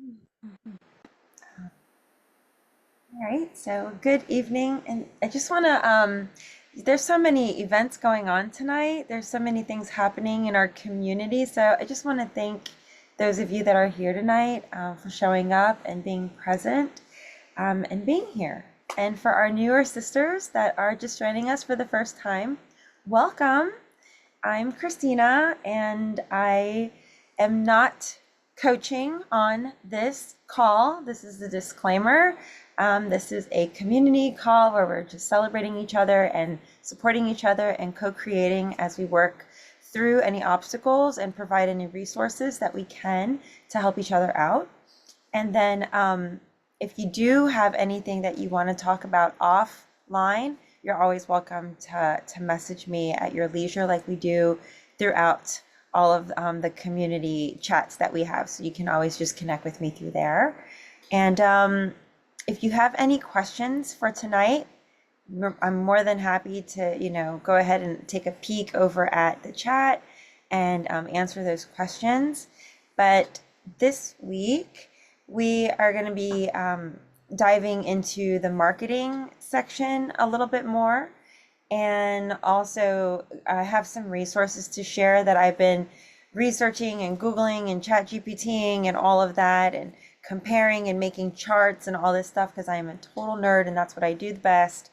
Mhm. All right, so good evening. And I just want to, there's so many events going on tonight. There's so many things happening in our community. So I just want to thank those of you that are here tonight for showing up and being present and being here. And for our newer sisters that are just joining us for the first time, welcome. I'm Christina, and I am not coaching on this call. This is the disclaimer. This is a community call where we're just celebrating each other and supporting each other and co-creating as we work through any obstacles and provide any resources that we can to help each other out. And then if you do have anything that you want to talk about offline, you're always welcome to message me at your leisure, like we do throughout all of the community chats that we have. So you can always just connect with me through there. And if you have any questions for tonight, I'm more than happy to, go ahead and take a peek over at the chat and answer those questions. But this week, we are going to be diving into the marketing section a little bit more. And also, I have some resources to share that I've been researching and Googling and chat GPTing and all of that, and comparing and making charts and all this stuff because I am a total nerd and that's what I do the best.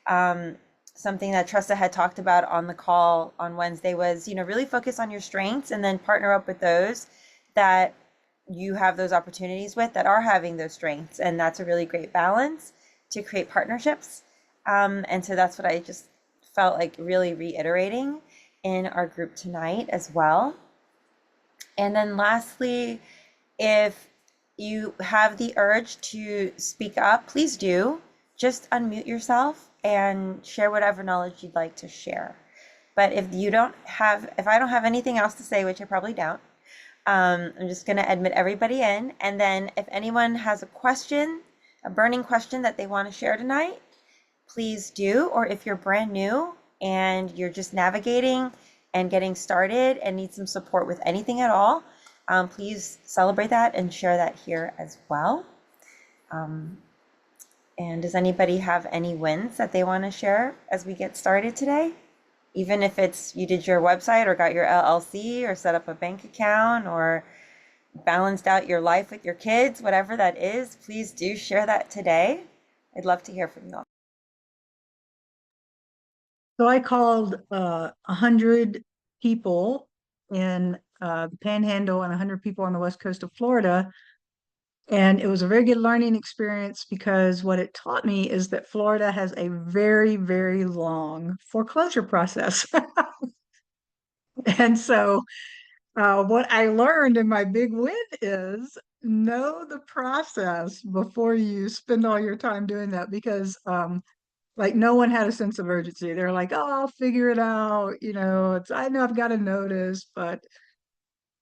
Um, Something that Tressa had talked about on the call on Wednesday was, really focus on your strengths and then partner up with those that you have those opportunities with that are having those strengths. And that's a really great balance to create partnerships. And so that's what I just felt like really reiterating in our group tonight as well. And then lastly, if you have the urge to speak up, please do. Just unmute yourself and share whatever knowledge you'd like to share. But if I don't have anything else to say, which I probably don't, I'm just going to admit everybody in. And then if anyone has a question, a burning question that they want to share tonight, please do. Or if you're brand new and you're just navigating and getting started and need some support with anything at all, please celebrate that and share that here as well. Um, and does anybody have any wins that they want to share as we get started today? Even if it's you did your website or got your LLC or set up a bank account or balanced out your life with your kids, whatever that is, please do share that today. I'd love to hear from you all. So I called 100 people in the Panhandle and 100 people on the west coast of Florida. And it was a very good learning experience because what it taught me is that Florida has a very, very long foreclosure process. And so what I learned in my big win is know the process before you spend all your time doing that because like no one had a sense of urgency. They're like, "Oh, I'll figure it out." I know I've got a notice, but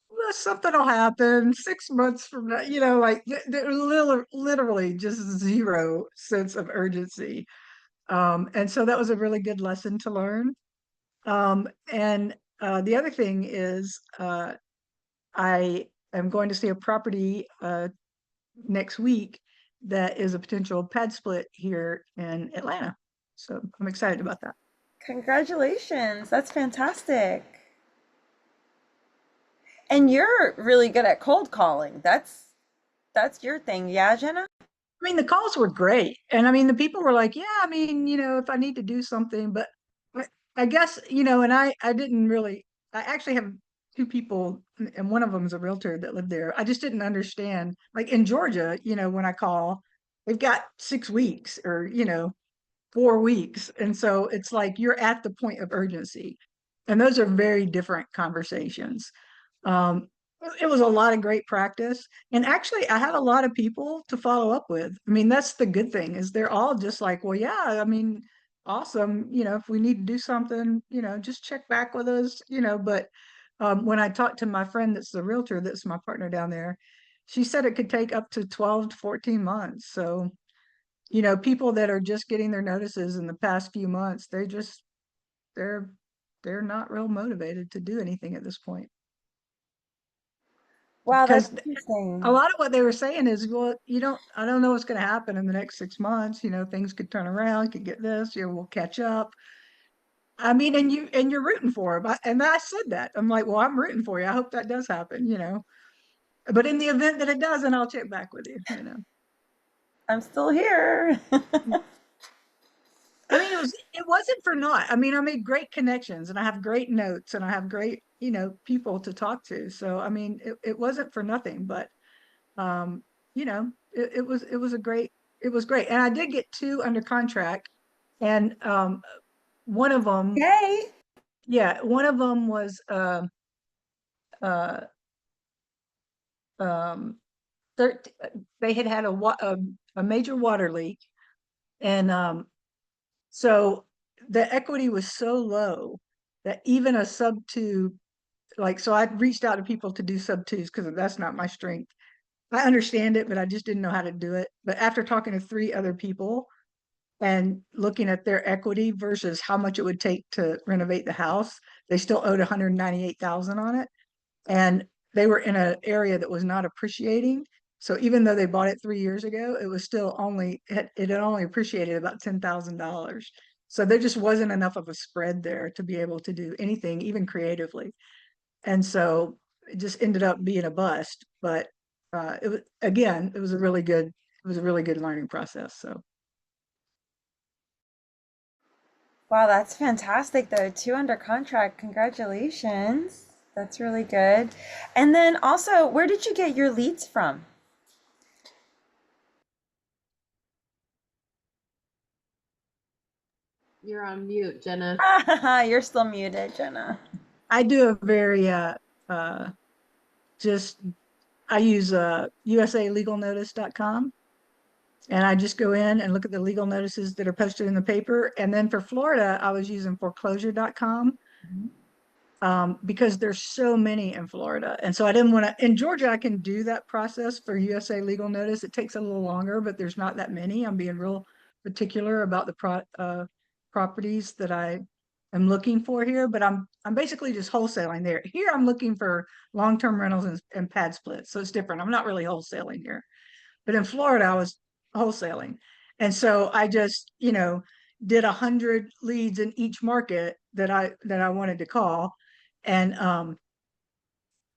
well, something will happen 6 months from now. Like literally just zero sense of urgency. And so that was a really good lesson to learn. And the other thing is, I am going to see a property next week that is a potential pad split here in Atlanta. So I'm excited about that. Congratulations. That's fantastic. And you're really good at cold calling. That's your thing. Yeah, Jenna? I mean, the calls were great. And I mean, the people were like, yeah, I mean, if I need to do something, but I, I guess, and I didn't really, I actually have two people, and one of them is a realtor that lived there. I just didn't understand. Like in Georgia, when I call, they've got 6 weeks or, 4 weeks. And so it's like you're at the point of urgency. And those are very different conversations. Um, it was a lot of great practice. And actually, I had a lot of people to follow up with. I mean, that's the good thing is they're all just like, well, yeah, I mean, awesome. If we need to do something, just check back with us, but when I talked to my friend that's the realtor, that's my partner down there, she said it could take up to 12 to 14 months. So, people that are just getting their notices in the past few months, they're they're not real motivated to do anything at this point. Wow, that's because a interesting. lot of what they were saying is, well, I don't know what's going to happen in the next 6 months. Things could turn around, could get this, we'll catch up. I mean, and you're rooting for them. And I said that. I'm like, well, I'm rooting for you. I hope that does happen. But in the event that it doesn't, I'll check back with you. I'm still here. I mean, it wasn't for naught. I mean, I made great connections and I have great notes and I have great, people to talk to. So I mean, it wasn't for nothing, but um, it was great. And I did get two under contract and one of them, Yay. yeah, one of them was uh um 13, they had a major water leak and so the equity was so low that even a sub two, like, so I reached out to people to do sub twos because that's not my strength. I understand it, but I just didn't know how to do it. But after talking to three other people and looking at their equity versus how much it would take to renovate the house, they still owed 198,000 on it. And they were in an area that was not appreciating. So even though they bought it 3 years ago, it was still it had only appreciated about $10,000. So there just wasn't enough of a spread there to be able to do anything, even creatively. And so it just ended up being a bust. But it was it was a really good learning process. So Wow, that's fantastic though. Two under contract. Congratulations. That's really good. And then also, where did you get your leads from? You're on mute, Jenna. You're still muted, Jenna. I do a very uh just I use usalegalnotice.com. And I just go in and look at the legal notices that are posted in the paper. And then for Florida, I was using foreclosure.com because there's so many in Florida. And so I didn't want to, in Georgia, I can do that process for USA legal notice. It takes a little longer, but there's not that many. I'm being real particular about the properties that I am looking for here, but I'm basically just wholesaling there. Here, I'm looking for long-term rentals and pad splits. So it's different. I'm not really wholesaling here. But in Florida, I was wholesaling. And so I just, did 100 leads in each market that I wanted to call. And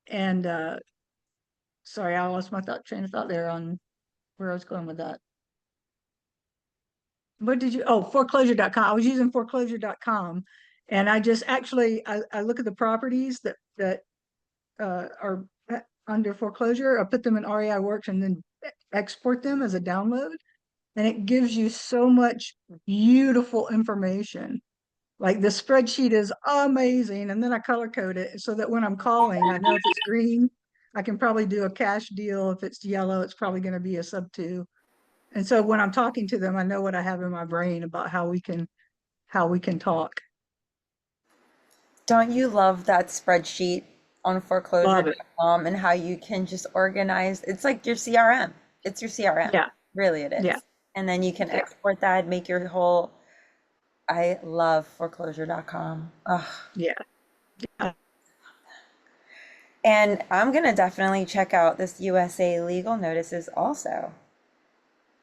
and sorry, I lost my train of thought there on where I was going with that. What did you foreclosure.com. I was using foreclosure.com and I just actually I look at the properties that are under foreclosure. I put them in REI Works and then export them as a download. And it gives you so much beautiful information. Like the spreadsheet is amazing. And then I color code it so that when I'm calling, I know if it's green, I can probably do a cash deal. If it's yellow, it's probably going to be a sub two. And so when I'm talking to them, I know what I have in my brain about how we can talk. Don't you love that spreadsheet on Love it. foreclosure.com and how you can just organize? It's like your CRM. It's your CRM. Yeah. Really, it Yeah. is. And then you can Yeah. export that, make your whole. I love foreclosure.com. Ugh. Yeah. Uh, And I'm gonna definitely check out this USA legal notices also.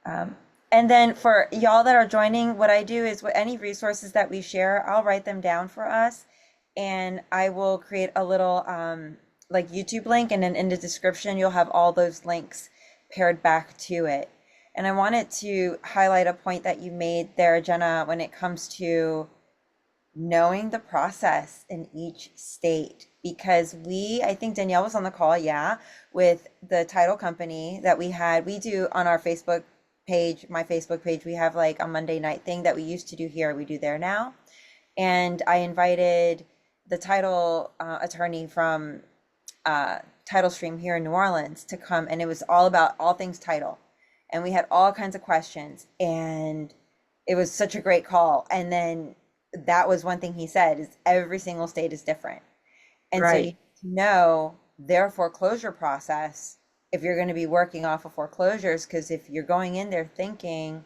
Um, and then for y'all that are joining, what I do is any resources that we share, I'll write them down for us, and I will create a little like YouTube link, and then in the description you'll have all those links paired back to it. And I wanted to highlight a point that you made there, Jenna, when it comes to knowing the process in each state, because I think Danielle was on the call, yeah, with the title company that we do on our Facebook page, my Facebook page, we have like a Monday night thing that we used to do here, we do there now. And I invited the title attorney from TitleStream here in New Orleans to come, and it was all about all things title. And we had all kinds of questions, and it was such a great call. And then that was one thing he said is every single state is different. And so you right. need to know their foreclosure process if you're going to be working off of foreclosures, because if you're going in there thinking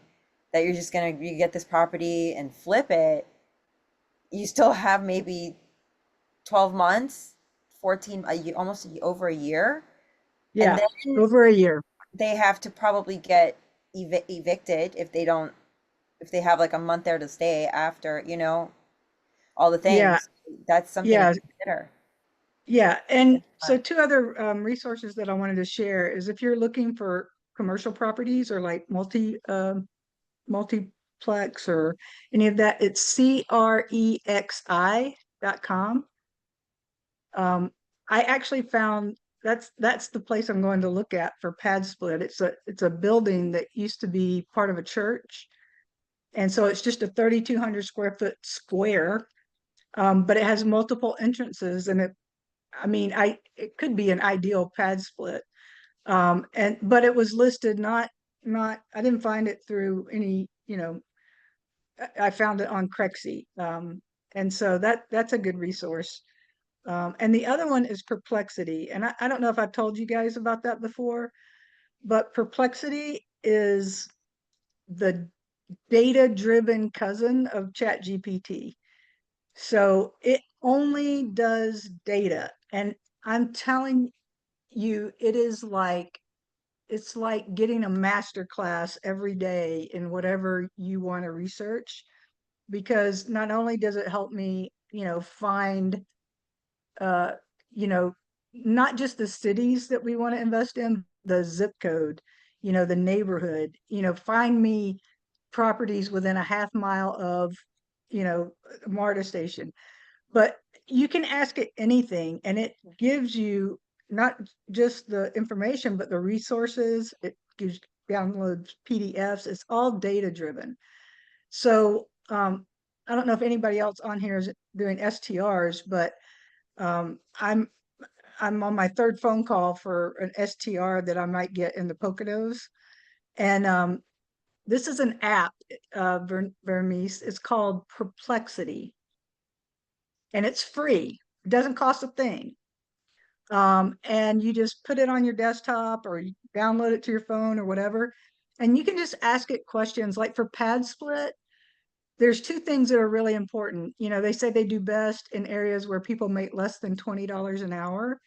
that you're just going to you get this property and flip it, you still have maybe 12 months, 14, almost over a year And Yeah, then over a year. they have to probably get evicted if they don't, if they have like a month there to stay after, all the Yeah, things. That's something to yeah, consider. yeah. And so two other resources that I wanted to share is if you're looking for commercial properties or like multiplex or any of that, it's crexi.com. I actually found that's the place I'm going to look at for pad split. It's a building that used to be part of a church, and so it's just a 3,200 square foot square, but it has multiple entrances, and it could be an ideal pad split. And but it was listed not I didn't find it through any, I found it on Crexy. And so that's a good resource. And the other one is Perplexity. And I don't know if I've told you guys about that before, but Perplexity is the data-driven cousin of ChatGPT. So it only does data. And I'm telling you, it's like getting a master class every day in whatever you want to research, because not only does it help me, find uh, you know, not just the cities that we want to invest in, the zip code, the neighborhood, find me properties within a half mile of, MARTA station. But you can ask it anything and it gives you not just the information, but the resources. It gives downloads PDFs. It's all data driven. So I don't know if anybody else on here is doing STRs, but um, I'm I'm on my third phone call for an STR that I might get in the Poconos. And this is an app, Vermees. It's called Perplexity, and it's free. It doesn't cost a thing. And you just put it on your desktop or you download it to your phone or whatever. And you can just ask it questions like for pad split. There's two things that are really important. They say they do best in areas where people make less than $20 an hour,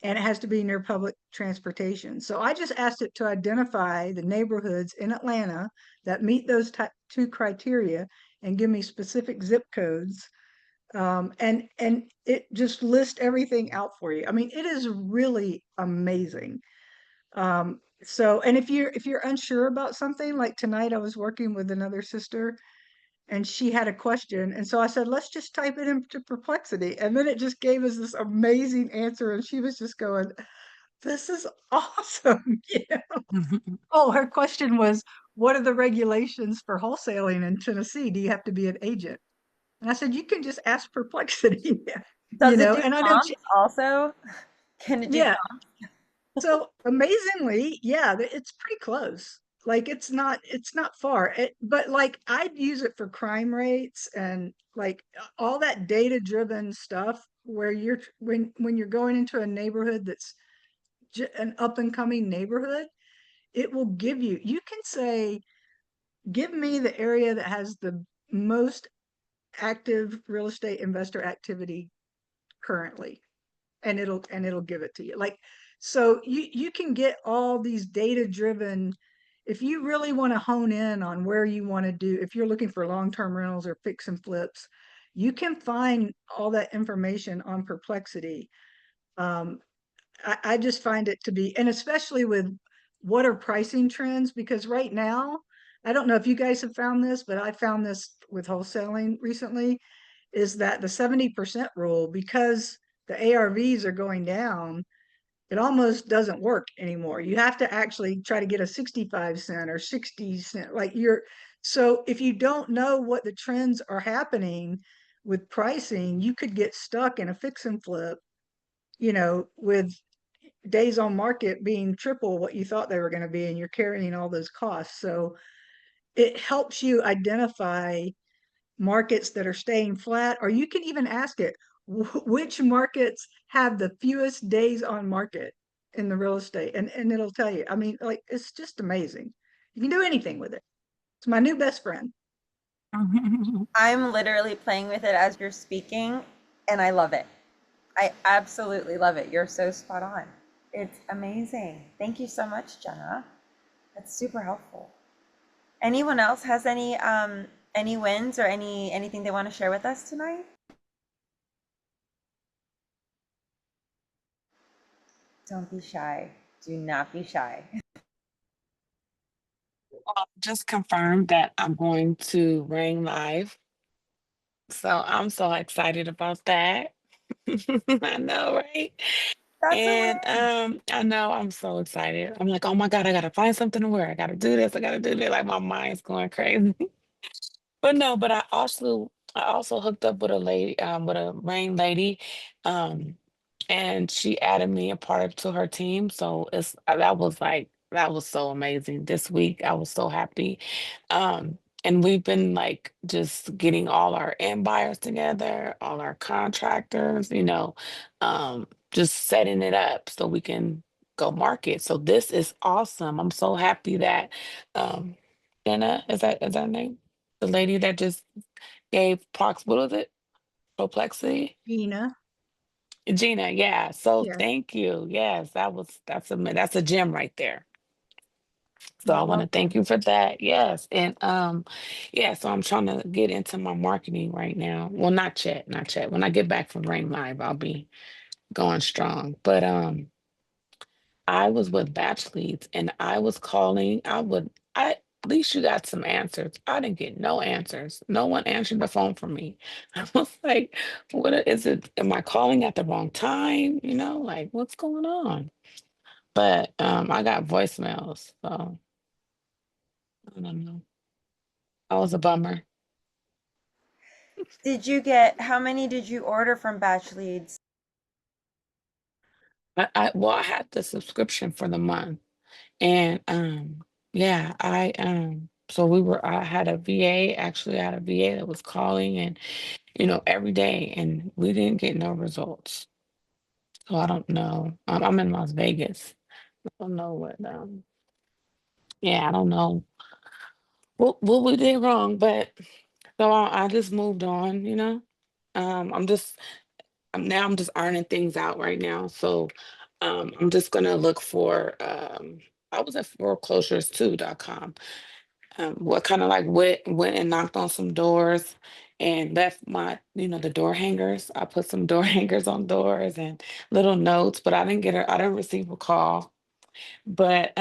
and it has to be near public transportation. So I just asked it to identify the neighborhoods in Atlanta that meet those two criteria and give me specific zip codes. And it just lists everything out for you. I mean, it is really amazing. So, and if you're unsure about something, like tonight I was working with another sister and she had a question. And so I said, let's just type it into Perplexity. And then it just gave us this amazing answer. And she was just going, this is awesome. Oh, her question was, what are the regulations for wholesaling in Tennessee? Do you have to be an agent? And I said, you can just ask Perplexity. Does it do And I know, prompts also? Can it do yeah. prompts? So amazingly, yeah, it's pretty close. Like it's not far. But like I'd use it for crime rates and like all that data-driven stuff where when you're going into a neighborhood that's an up and coming neighborhood, it will give you can say, give me the area that has the most active real estate investor activity currently, and it'll give it to you. Like, so you can get all these data driven. If you really want to hone in on where you want to do, if you're looking for long-term rentals or fix and flips, you can find all that information on Perplexity. um, I just find it to be, and especially with what are pricing trends, because right now, I don't know if you guys have found this, but I found this with wholesaling recently, is that the 70% rule, because the ARVs are going down, it almost doesn't work anymore. You have to actually try to get a 65 cent or 60 cent, so if you don't know what the trends are happening with pricing, you could get stuck in a fix and flip, with days on market being triple what you thought they were going to be, and you're carrying all those costs. So it helps you identify markets that are staying flat, or you can even ask it, which markets have the fewest days on market in the real estate, and it'll tell you. I mean, like, it's just amazing. You can do anything with it. It's my new best friend. I'm literally playing with it as you're speaking, and I love it. I absolutely love it. You're so spot on. It's amazing. Thank you so much, Jenna. That's super helpful. Anyone else has any wins or anything they want to share with us tonight? Don't be shy. Do not be shy. Just confirmed that I'm going to Ring Live. So I'm so excited about that. I know, right? That's a And win. I know I'm so excited. I'm like, oh my God, I gotta find something to wear. I gotta do this, I gotta do that. Like my mind's going crazy. But no, but I also hooked up with a lady, with a rain lady, um, and she added me a part to her team. So that was so amazing. This week I was so happy. And we've been like just getting all our end buyers together, all our contractors, just setting it up so we can go market. So this is awesome. I'm so happy that um Jenna, is that her name? The lady that just gave what was it? Perplexity? Gina. Gina, yeah. So Yeah, thank you. Yes, that's a gem right there. So you're I want to thank welcome. you for that. Yes. And yeah, so I'm trying to get into my marketing right now. Well, not yet, not yet. When I get back from Rain Live, I'll be going strong. But I was with Batch Leads and I was calling. At least you got some answers. I didn't get no answers. No one answered the phone for me. I was like, is it? Am I calling at the wrong time? Like what's going on? But I got voicemails. So I don't know. That was a bummer. How many did you order from Batch Leads? I had the subscription for the month. And yeah, I had a VA, actually I had a VA that was calling and every day and we didn't get no results. So I don't know. I'm in Las Vegas. I don't know yeah, I don't know what we did wrong, but so I just moved on. Um I'm just I'm just ironing things out right now. So I'm just gonna look for I was at foreclosures2.com. What kind of like went and knocked on some doors and left the door hangers. I put some door hangers on doors and little notes, but I didn't receive a call. But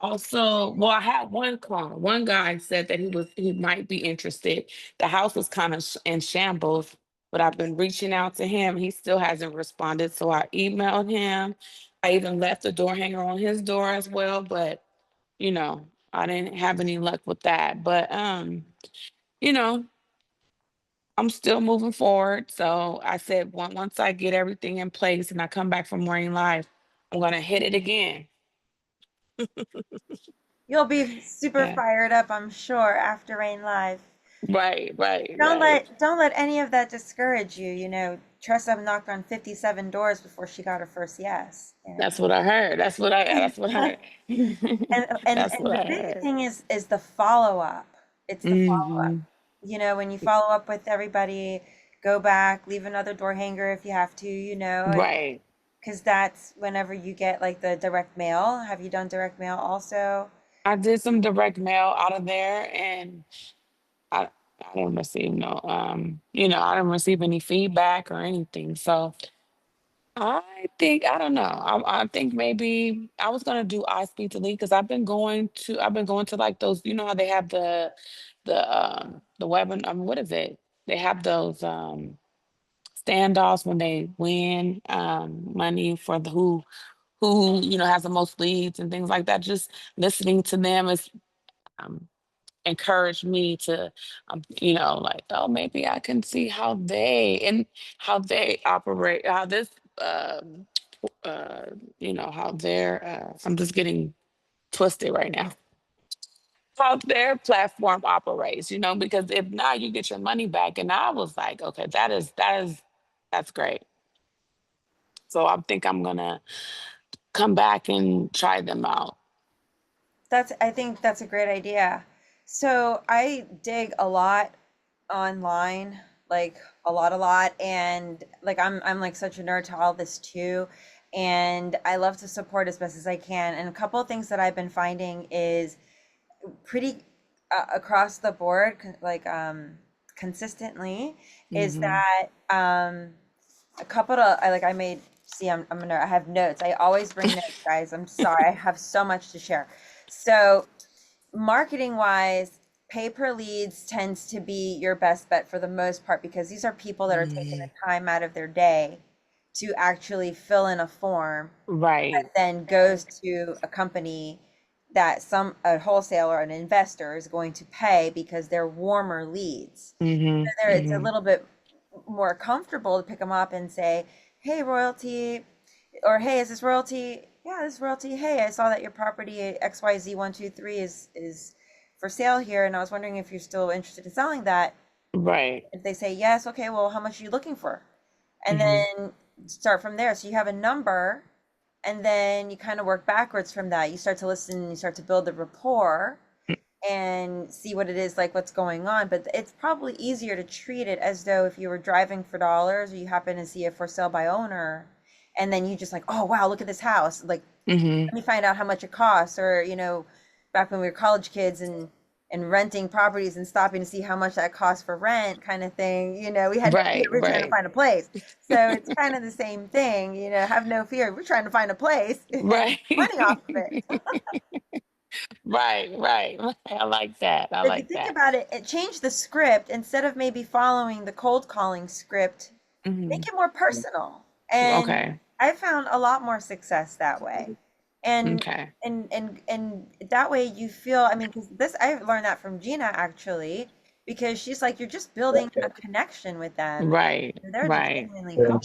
also, well, I had one call. One guy said that he might be interested. The house was kind of in shambles, but I've been reaching out to him. He still hasn't responded. So I emailed him. I even left the door hanger on his door as well, but you know, I didn't have any luck with that. But you know, I'm still moving forward. So I said once I get everything in place and I come back from Marine Life, I'm gonna hit it again. You'll be super Yeah. fired up, I'm sure, after Rain Live. Right, right, Don't right. let any of that discourage you. Tressa knocked on 57 doors before she got her first yes. That's what I heard. That's what I heard. And That's what the I big heard. thing is the follow up. It's the follow up. Hmm. When you follow up with everybody, go back, leave another door hanger if you have to, Right. because that's whenever you get like the direct mail. Have you done direct mail also? I did some direct mail out of there and I I didn't receive I didn't receive any feedback or anything. So I don't know. I think maybe I was gonna do I speak to Lee because I've been going to like those, how they have the webinar, what is it? They have those standoffs when they win money for the who has the most leads and things like that. Just listening to them is um encouraged me to like, oh, maybe I can see how they operate, how this uh how their I'm just getting twisted right now, how their platform operates, because if not, you get your money back. And I was like, okay, that's great. So I think I'm gonna come back and try them out. I think that's a great idea. So I dig a lot online, like a lot, and like I'm like such a nerd to all this too. and I love to support as best as I can. And a couple of things that I've been finding is pretty across the board, consistently, is Mm-hmm. that a couple of I made see I have notes. I always bring notes, guys. I'm sorry. I have so much to share. So marketing wise, pay per leads tends to be your best bet for the most part because these are people that are taking the time out of their day to actually fill in a form that Right. then goes to a company that a wholesaler or an investor is going to pay because they're warmer leads. Mm-hmm. There it's a Mm-hmm. little bit more comfortable to pick them up and say, "Hey, royalty," or "Hey, is this royalty?" "Yeah, this is royalty." "Hey, I saw that your property XYZ123 is for sale here, and I was wondering if you're still interested in selling that." Right. If they say yes, okay, well, how much are you looking for? And Mm-hmm. then start from there. So you have a number, and then you kind of work backwards from that. You start to listen, you start to build the rapport and see what it is, like what's going on. But it's probably easier to treat it as though if you were driving for dollars or you happen to see a for sale by owner, and then you just like, oh wow, look at this house. Like, Mm-hmm. let me find out how much it costs. Or, back when we were college kids and renting properties and stopping to see how much that costs for rent kind of thing. We had no fear, Right. we were trying to Right. find a place. So it's kind of the same thing, have no fear. We're trying to find a place and Right. money off of it. Right. Right. I like that. I If you like think that. about it, it changed the script instead of maybe following the cold calling script, Mm-hmm. make it more personal. And Okay. I found a lot more success that way. And Okay. and that way you feel, I mean, because this I learned that from Gina actually, because she's like, you're just building a connection with them. Right. You're there to Right. genuinely help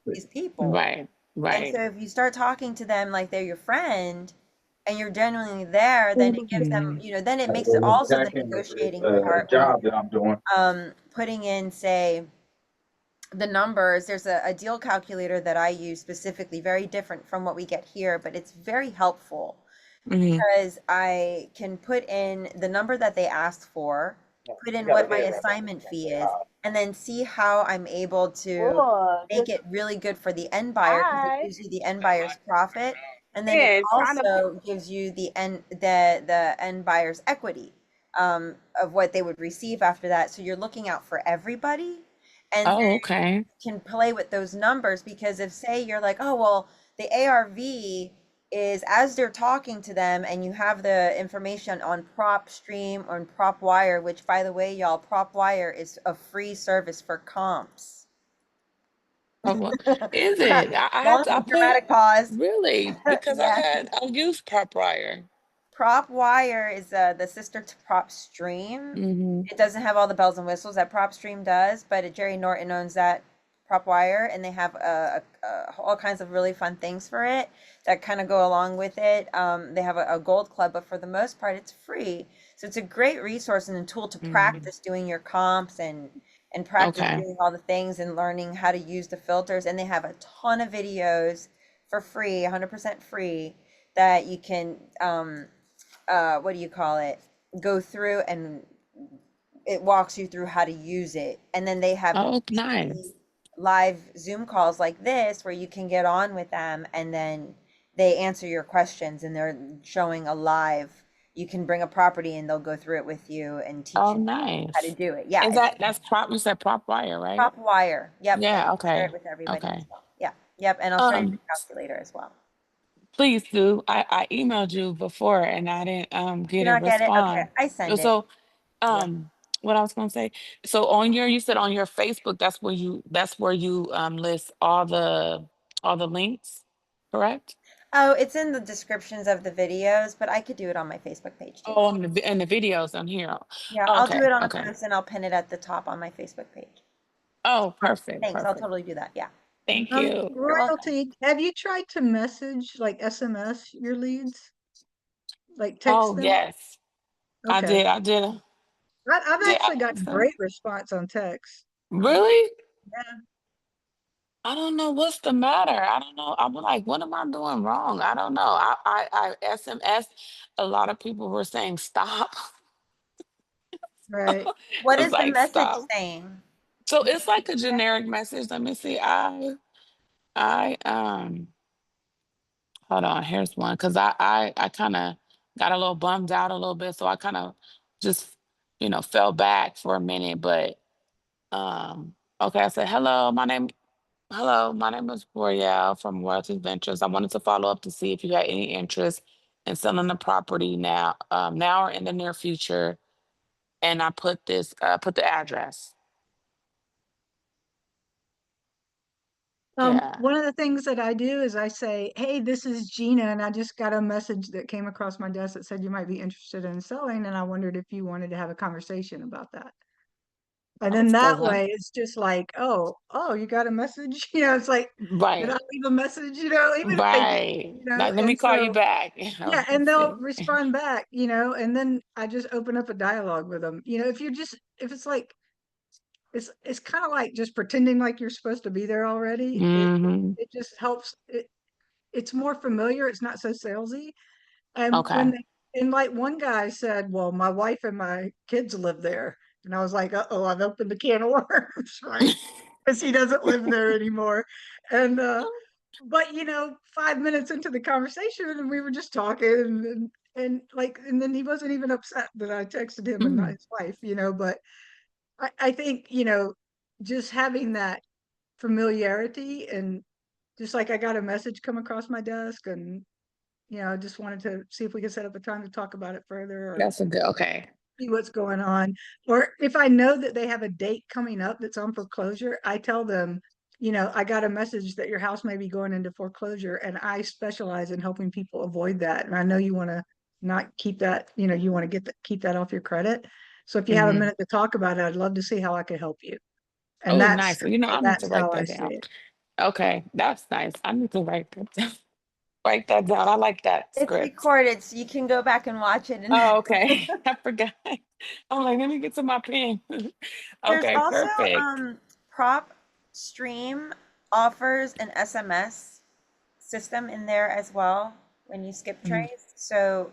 these people. Right. And Right. so if you start talking to them like they're your friend and you're genuinely there, then it gives them, Mm-hmm. then it makes it also the negotiating part when job that I'm doing. putting in, say, the numbers. There's a deal calculator that I use specifically, very different from what we get here, but it's very helpful Mm-hmm. because I can put in the number that they asked for, put in what my assignment fee is, and then see how I'm able to make it really good for the end buyer because it gives you the end buyer's profit, and then it also gives you the end buyer's equity of what they would receive after that. So you're looking out for everybody, and Oh, okay. can play with those numbers because if say you're like, oh well, the ARV is as they're talking to them and you have the information on PropStream or on PropWire, which by the way, y'all, PropWire is a free service for comps. Oh, is it? I had Long to, I put dramatic pause. really because Yeah. I'll use PropWire. PropWire is the sister to PropStream. Mm-hmm. It doesn't have all the bells and whistles that PropStream does, but Jerry Norton owns that PropWire, and they have all kinds of really fun things for it that kind of go along with it. They have a gold club, but for the most part, it's free. So it's a great resource and a tool to Mm-hmm. practice doing your comps and practice Okay. doing all the things and learning how to use the filters. And they have a ton of videos for free, 100% free, that you can what do you call it, go through, and it walks you through how to use it. And then they have Oh, weekly nice. live Zoom calls like this where you can get on with them and then they answer your questions and they're showing a live. You can bring a property and they'll go through it with you and teach Oh, you how to nice. do it. Yeah, Is it's that's prop? You said PropWire, right? Top Wire. Yep, and Yeah. I share it Okay. with everybody as Okay. well. Yeah, yep, and I'll show you the Um, calculator as well. please do. I emailed you before and I didn't Do you get a not get it? Okay, response. I send it. So Yeah. what I was gonna say. So on your you said on your Facebook, that's where you list all the links, correct? Oh, it's in the descriptions of the videos, but I could do it on my Facebook page too. Oh, and the videos on here. Yeah, I'll do Okay, it on a okay. post and I'll pin it at the top on my Facebook page. Oh, perfect, Thanks, I'll perfect. totally do that. Yeah. Thank you. You're welcome. Royalty, have you tried to message, like SMS your leads? Like text Oh, them? yes. I Okay. did. I did. I've Did I actually got ask them? great response on text. Really? Yeah, I don't know what's the matter. I don't know. I'm like, what am I doing wrong? I don't know. I SMS. A lot of people were saying stop. right. What It's is the like message stop. saying? So it's like a generic message. Let me see. I hold on, here's one because I kind of got a little bummed out a little bit, so I kind of just fell back for a minute. But okay, I said hello, my name is Royale from Royalty Ventures. I wanted to follow up to see if you had any interest in selling the property now or in the near future. And I put the address. Yeah. One of the things that I do is I say, hey, this is Gina, and I just got a message that came across my desk that said you might be interested in selling, and I wondered if you wanted to have a conversation about that. And Oh, then that's a good that one. way it's just like, oh, you got a message? It's like, did I Right. leave a message? Even if they did, Right. Like, let me and call you so back. yeah, and Let's they'll see. respond back, and then I just open up a dialogue with them. If it's like it's kind of like just pretending like you're supposed to be there already. Hmm. It just helps. It's more familiar. It's not so salesy. And Okay. and like one guy said, well, my wife and my kids live there. And I was like, uh-oh, I've opened a can of worms, right? Because he doesn't live there anymore. And but 5 minutes into the conversation and we were just talking and then he wasn't even upset that I texted him and not Mm, his wife, but I think, just having that familiarity and just like I got a message come across my desk and I just wanted to see if we could set up a time to talk about it further or that's a good. Okay. see what's going on. Or if I know that they have a date coming up that's on foreclosure, I tell them, I got a message that your house may be going into foreclosure, and I specialize in helping people avoid that. And I know you want to not keep that, you want to keep that off your credit. So if you have a Hmm. minute to talk about it, I'd love to see how I could help you. And Oh, nice. I need to that's write how I that see down. it. Okay, that's nice. I need to write that down. Write that down. I like that It's script. recorded, so you can go back and watch it. And Oh, okay. I forgot. I'm like, let me get to my pen. there's Okay, also perfect. PropStream offers an SMS system in there as well when you skip Mhm. trace. So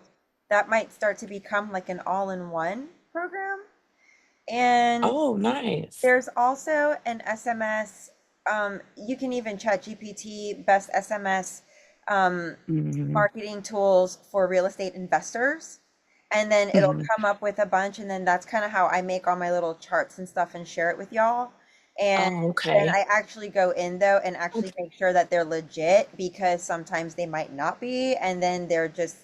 that might start to become like an all-in-one program. And Oh, nice. there's also an SMS. You can even chat GPT best SMS Hmm. marketing tools for real estate investors. And then it'll Hmm. come up with a bunch. And then that's kind of how I make all my little charts and stuff and share it with y'all. And Oh, then okay. I actually go in though and actually make sure that they're legit because sometimes they might not be. And then they're just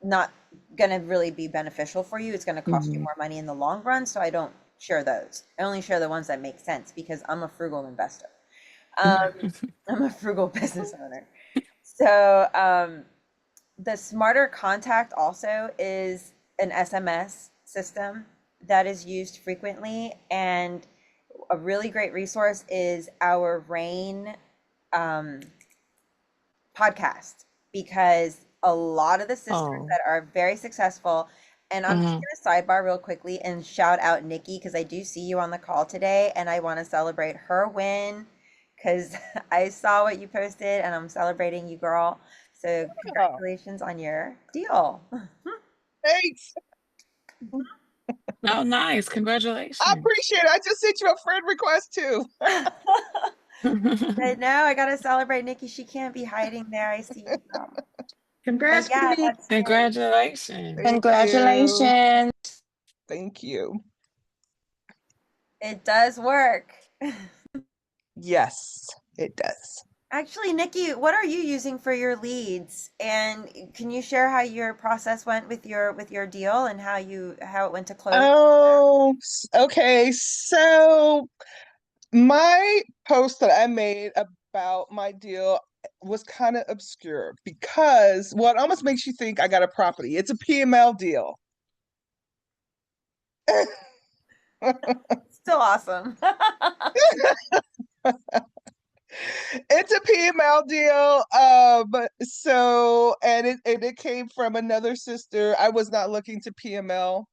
not going to really be beneficial for you. It's going to cost you Hmm. more money in the long run. So I don't share those. I only share the ones that make sense because I'm a frugal investor. Um, I'm a frugal business owner. So the smarter contact also is an SMS system that is used frequently. And a really great resource is our Rain um, podcast because a lot of the sisters Oh. that are very successful, and I'm just Hmm. going to sidebar real quickly and shout out Nikki because I do see you on the call today and I want to celebrate her win because I saw what you posted and I'm celebrating you, girl. So Oh, congratulations on your deal. thanks. Oh, nice. I Congratulations. appreciate it. I just sent you a friend request too. I know I gotta celebrate Nikki. She can't be hiding there. I see you, girl. But Congrats, yeah, Denise. that's great. Congratulations. Thank you. Congratulations. Thank you. It does work. Yes, it does. Actually, Nikki, what are you using for your leads? And can you share how your process went with your deal and how it went to close? Oh, okay. So my post that I made about my deal was kind of obscure because, well, it almost makes you think I got a property. It's a PML deal. Still awesome. It's a PML deal. And it came from another sister. I was not looking to PML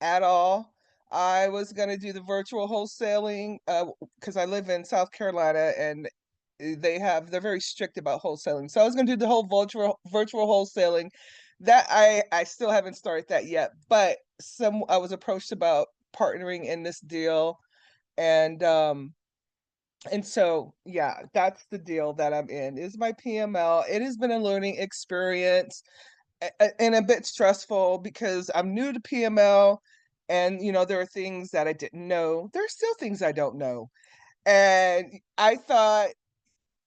at all. I was gonna do the virtual wholesaling because I live in South Carolina and they're very strict about wholesaling. So I was gonna do the whole virtual wholesaling. That I still haven't started that yet, but I was approached about partnering in this deal and And so, yeah, that's the deal that I'm in, is my PML. It has been a learning experience and a bit stressful because I'm new to PML, and there are things that I didn't know. There's still things I don't know. And I thought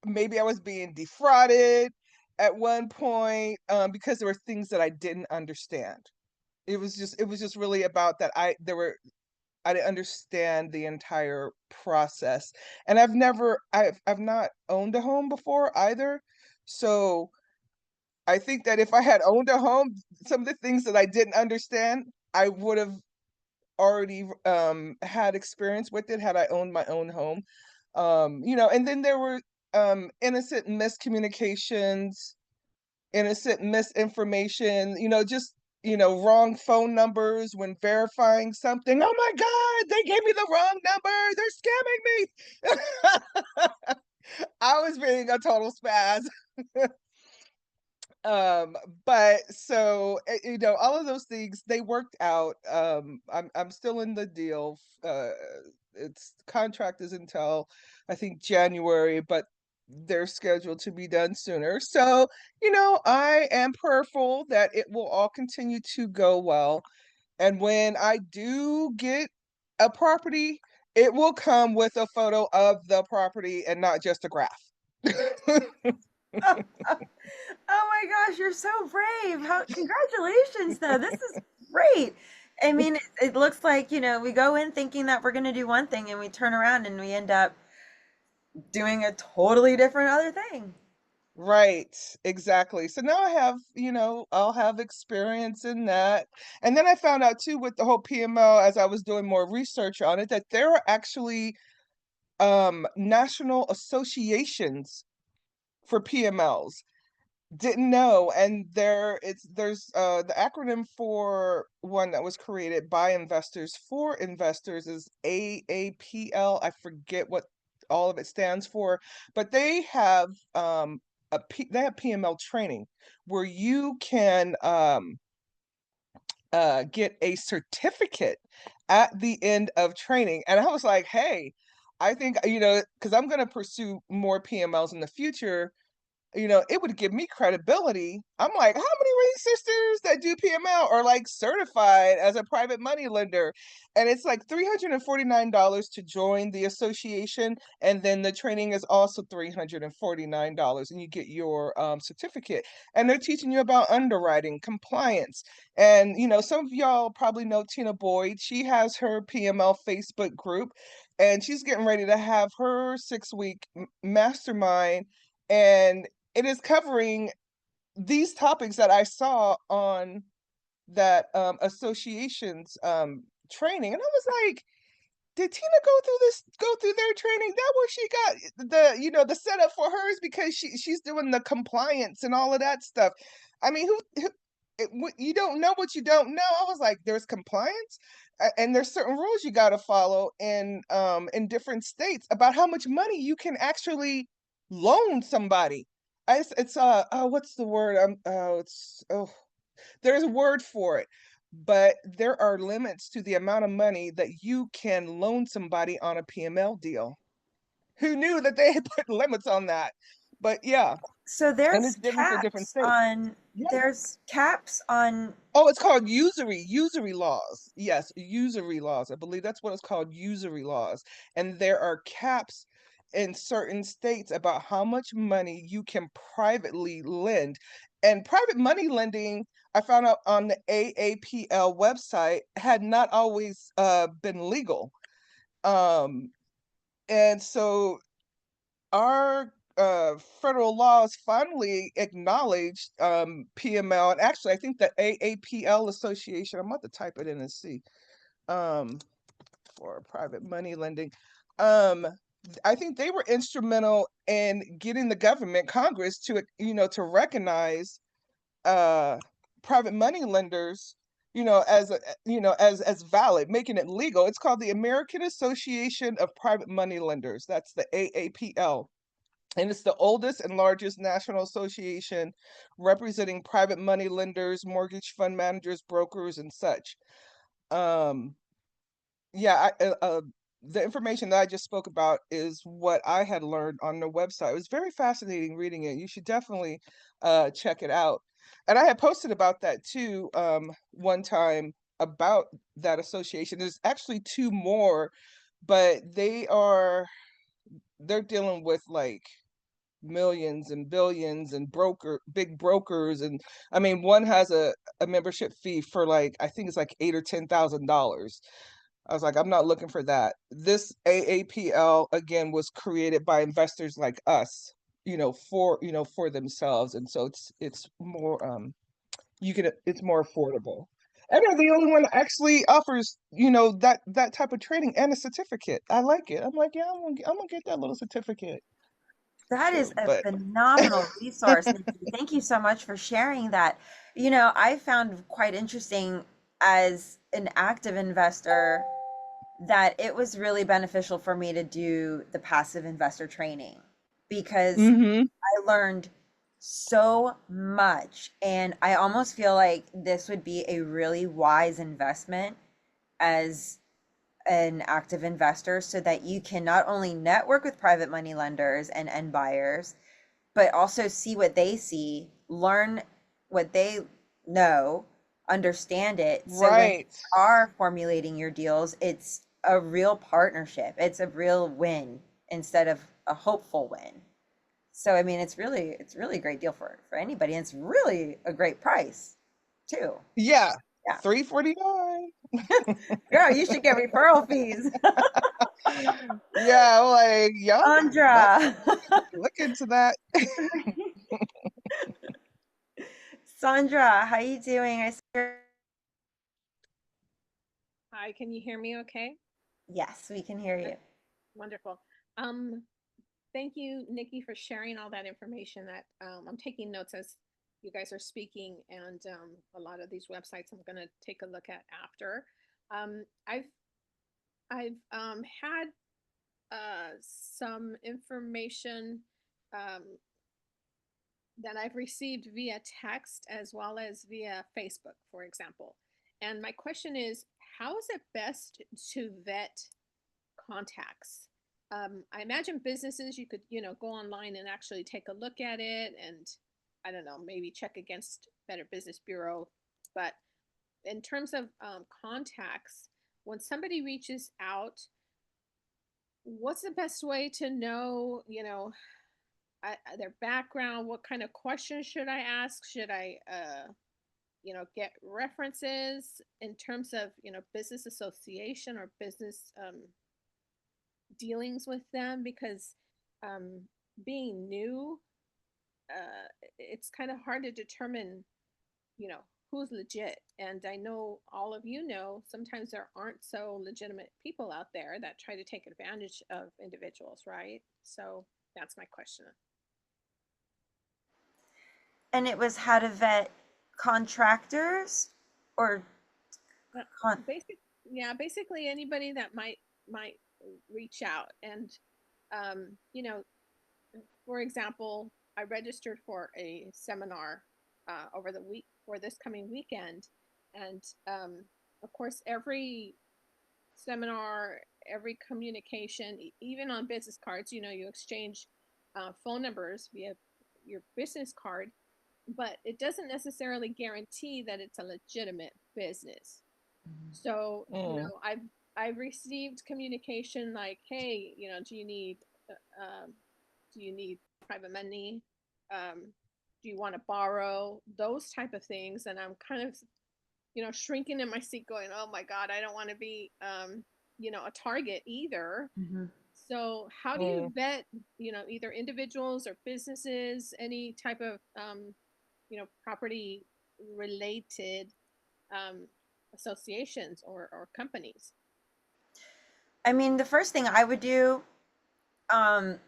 maybe I was being defrauded at one point, because there were things that I didn't understand. It was just really about that I didn't understand the entire process. And I've not owned a home before either. So I think that if I had owned a home, some of the things that I didn't understand, I would have already had experience with it had I owned my own home. And then there were innocent miscommunications, innocent misinformation, just wrong phone numbers when verifying something. Oh my God, they gave me the wrong number. They're scamming me. I was being a total spaz. um but so all of those things, they worked out. I'm still in the deal. Its contract is until I think January, but they're scheduled to be done sooner. So I am prayerful that it will all continue to go well, and when I do get a property, it will come with a photo of the property and not just a graph. Oh, my gosh, you're so brave. How congratulations though. This is great. I mean, it looks like, we go in thinking that we're going to do one thing and we turn around and we end up doing a totally different other thing. Right, exactly. So now I'll have experience in that. And then I found out too, with the whole PML, as I was doing more research on it, that there are actually national associations for PMLs. Didn't know. And there's the acronym for one that was created by investors for investors is AAPL. I forget what all of it stands for, but they have they have PML training where you can get a certificate at the end of training. And I was like, hey, I think, because I'm going to pursue more PMLs in the future, it would give me credibility. I'm like, how many Ring sisters that do PML are like certified as a private money lender? And it's like $349 to join the association. And then the training is also $349, and you get your certificate. And they're teaching you about underwriting, compliance. And, some of y'all probably know Tina Boyd. She has her PML Facebook group, and she's getting ready to have her 6-week mastermind. And it is covering these topics that I saw on that association's training. And I was like, did Tina go through their training? That where she got the setup for hers, because she's doing the compliance and all of that stuff. I mean, you don't know what you don't know. I was like, there's compliance, and there's certain rules you got to follow in different states about how much money you can actually loan somebody. It's what's the word? There's a word for it, but there are limits to the amount of money that you can loan somebody on a PML deal. Who knew that they had put limits on that? But yeah, So and it's different for different states. Yeah. there's caps on. Oh, it's called usury laws. Yes, usury laws. I believe that's what it's called, usury laws. And there are caps in certain states about how much money you can privately lend. And private money lending, I found out on the AAPL website, had not always been legal. And so our federal laws finally acknowledged PML. And actually, I think the AAPL Association, I'm about to type it in and see, for private money lending. I think they were instrumental in getting the government, Congress, to recognize private money lenders, as valid, making it legal. It's called the American Association of Private Money Lenders. That's the AAPL. And it's the oldest and largest national association representing private money lenders, mortgage fund managers, brokers, and such. Yeah, the information that I just spoke about is what I had learned on the website. It was very fascinating reading it. You should definitely check it out. And I had posted about that too one time about that association. There's actually two more, but they're dealing with like millions and billions and big brokers, and I mean one has a membership fee for like I think it's like $8,000 or $10,000. I was like, I'm not looking for that. This AAPL again was created by investors like us, for themselves, and so it's more it's more affordable. And they're the only one that actually offers, that type of training and a certificate. I like it. I'm like, yeah, I'm gonna get that little certificate. That is So, a but phenomenal resource, Nikki. Thank you so much for sharing that. I found quite interesting as an active investor that it was really beneficial for me to do the passive investor training because hmm I learned so much. And I almost feel like this would be a really wise investment as an active investor so that you can not only network with private money lenders and end buyers, but also see what they see, learn what they know, understand it. So when right. you are formulating your deals, it's a real partnership. It's a real win instead of a hopeful win. So I mean, it's really a great deal for anybody, and it's really a great price too. Yeah. Yeah, 349. girl, you should get referral fees. Yeah, like y'all might Sandra. look into that. Sandra, how you doing? I see. Hi, can you hear me okay? Yes, we can hear you. Wonderful. Um, Thank you, Nikki, for sharing all that information. That I'm taking notes as you guys are speaking, and a lot of these websites I'm going to take a look at after. Um, I've I've had some information um, that I've received via text as well as via Facebook, for example. And my question is, how is it best to vet contacts? I imagine businesses, you could, go online and actually take a look at it and I don't know, maybe check against Better Business Bureau. But in terms of contacts, when somebody reaches out, what's the best way to know, their background? What kind of questions should I ask? Should I, get references in terms of, business association or business dealings with them? Because um, being new, it's kind of hard to determine, you know, who's legit. And I know all of you know sometimes there aren't so legitimate people out there that try to take advantage of individuals, right? So that's my question. And it was how to vet contractors or Uh, con basic, yeah, basically anybody that might reach out and you know, for example, I registered for a seminar over the week for this coming weekend, and of course, every seminar, every communication, even on business cards, you exchange phone numbers via your business card, but it doesn't necessarily guarantee that it's a legitimate business. So, Mm. I've received communication like, hey, do you need private money? Do you want to borrow? Those type of things, and I'm kind of, shrinking in my seat, going, oh my God, I don't want to be, a target either. Mhm. So, how do you Mm. vet, either individuals or businesses, any type of, property related um, associations or companies? I mean, the first thing I would do, um,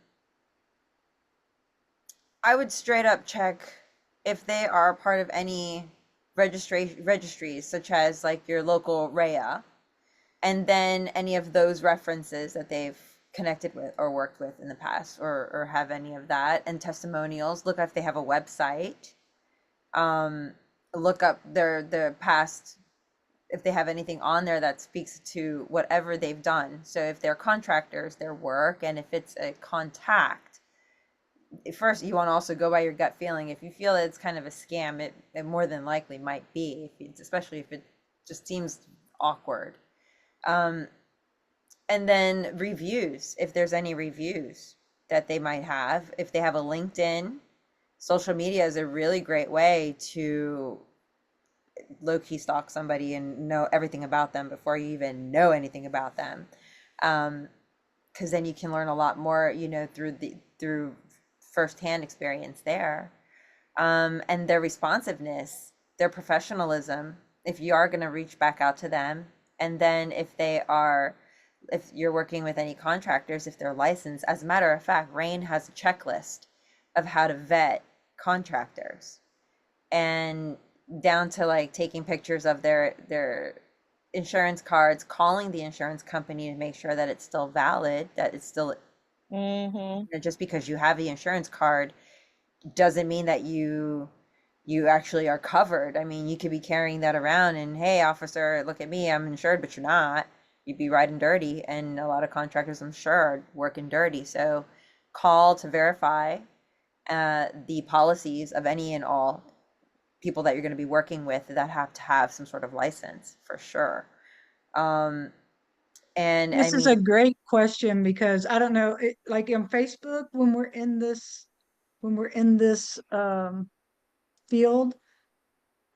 I would straight up check if they are part of any registries, such as like your local REA, and then any of those references that they've connected with or worked with in the past, or have any of that, and testimonials. Look if they have a website. Um, look up their past if they have anything on there that speaks to whatever they've done. So if they're contractors, their work, and if it's a contact, first you want to also go by your gut feeling. If you feel that it's kind of a scam, it more than likely might be, if it's, especially if it just seems awkward. Um, and then reviews, if there's any reviews that they might have, if they have a LinkedIn, social media is a really great way to low-key stalk somebody and know everything about them before you even know anything about them. Because then you can learn a lot more, through firsthand experience there. And their responsiveness, their professionalism, if you are going to reach back out to them. And then if you're working with any contractors, if they're licensed, as a matter of fact, Rain has a checklist of how to vet contractors, and down to like taking pictures of their insurance cards, calling the insurance company to make sure that it's still valid, that it's still, just because you have the insurance card doesn't mean that you actually are covered. I mean, you could be carrying that around and, hey, officer, look at me, I'm insured, but you're not. You'd be riding dirty, and a lot of contractors, I'm sure, are working dirty. So call to verify the policies of any and all people that you're going to be working with that have to have some sort of license, for sure. And I This is a mean, great question because I don't know, like on Facebook, when we're in this field,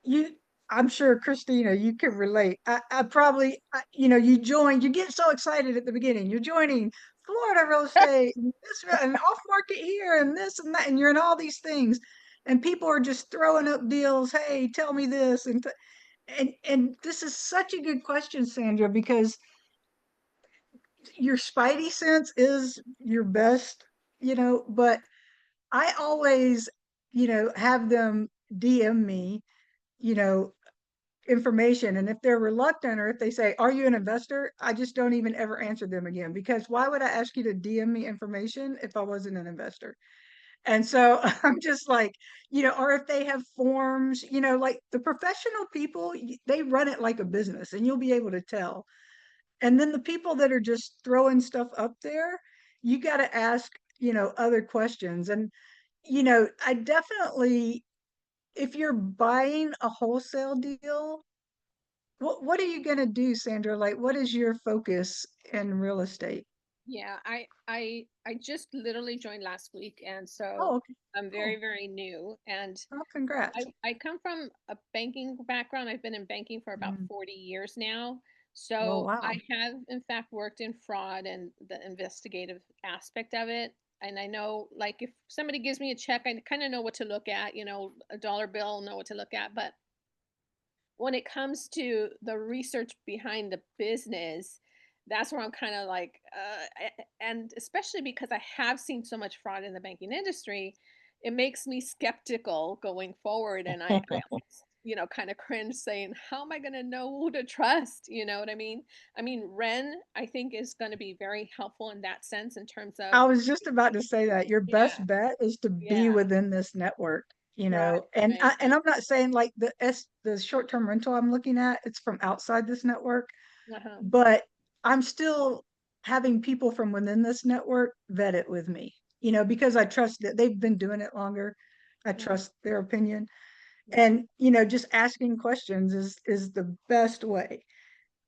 you, I'm sure Christina, you can relate. I probably, you join, you get so excited at the beginning. You're joining Florida real estate, and this and off market here, and this and that, and you're in all these things, and people are just throwing up deals. Hey, tell me this, and this is such a good question, Sandra, because your spidey sense is your best, but I always, have them DM me, you know, information. And if they're reluctant or if they say, "Are you an investor?" I just don't even ever answer them again, because why would I ask you to DM me information if I wasn't an investor? And so I'm just like, or if they have forms, like the professional people, they run it like a business and you'll be able to tell. And then the people that are just throwing stuff up there, you got to ask, other questions. And, I definitely, if you're buying a wholesale deal, what are you going to do, Sandra? Like, what is your focus in real estate? Yeah, I just literally joined last week, and so Oh, okay. I'm Oh, very new. And oh, congrats. I come from a banking background. I've been in banking for about Mm. 40 years now. Oh, So wow. I have, in fact, worked in fraud and the investigative aspect of it. And I know, like, if somebody gives me a check, I kind of know what to look at, a dollar bill, know what to look at. But when it comes to the research behind the business, that's where I'm kind of like, and especially because I have seen so much fraud in the banking industry, it makes me skeptical going forward. And I almost, kind of cringe saying, how am I going to know who to trust? You know what I mean? I mean, Ren, I think, is going to be very helpful in that sense in terms of, I was just about to say that your yeah, best bet is to be yeah, within this network, right, and right. I'm not saying like the short-term rental I'm looking at, it's from outside this network, Uh-huh. but I'm still having people from within this network vet it with me, because I trust that they've been doing it longer. I Mhm. trust their opinion. Yeah. And, just asking questions is the best way,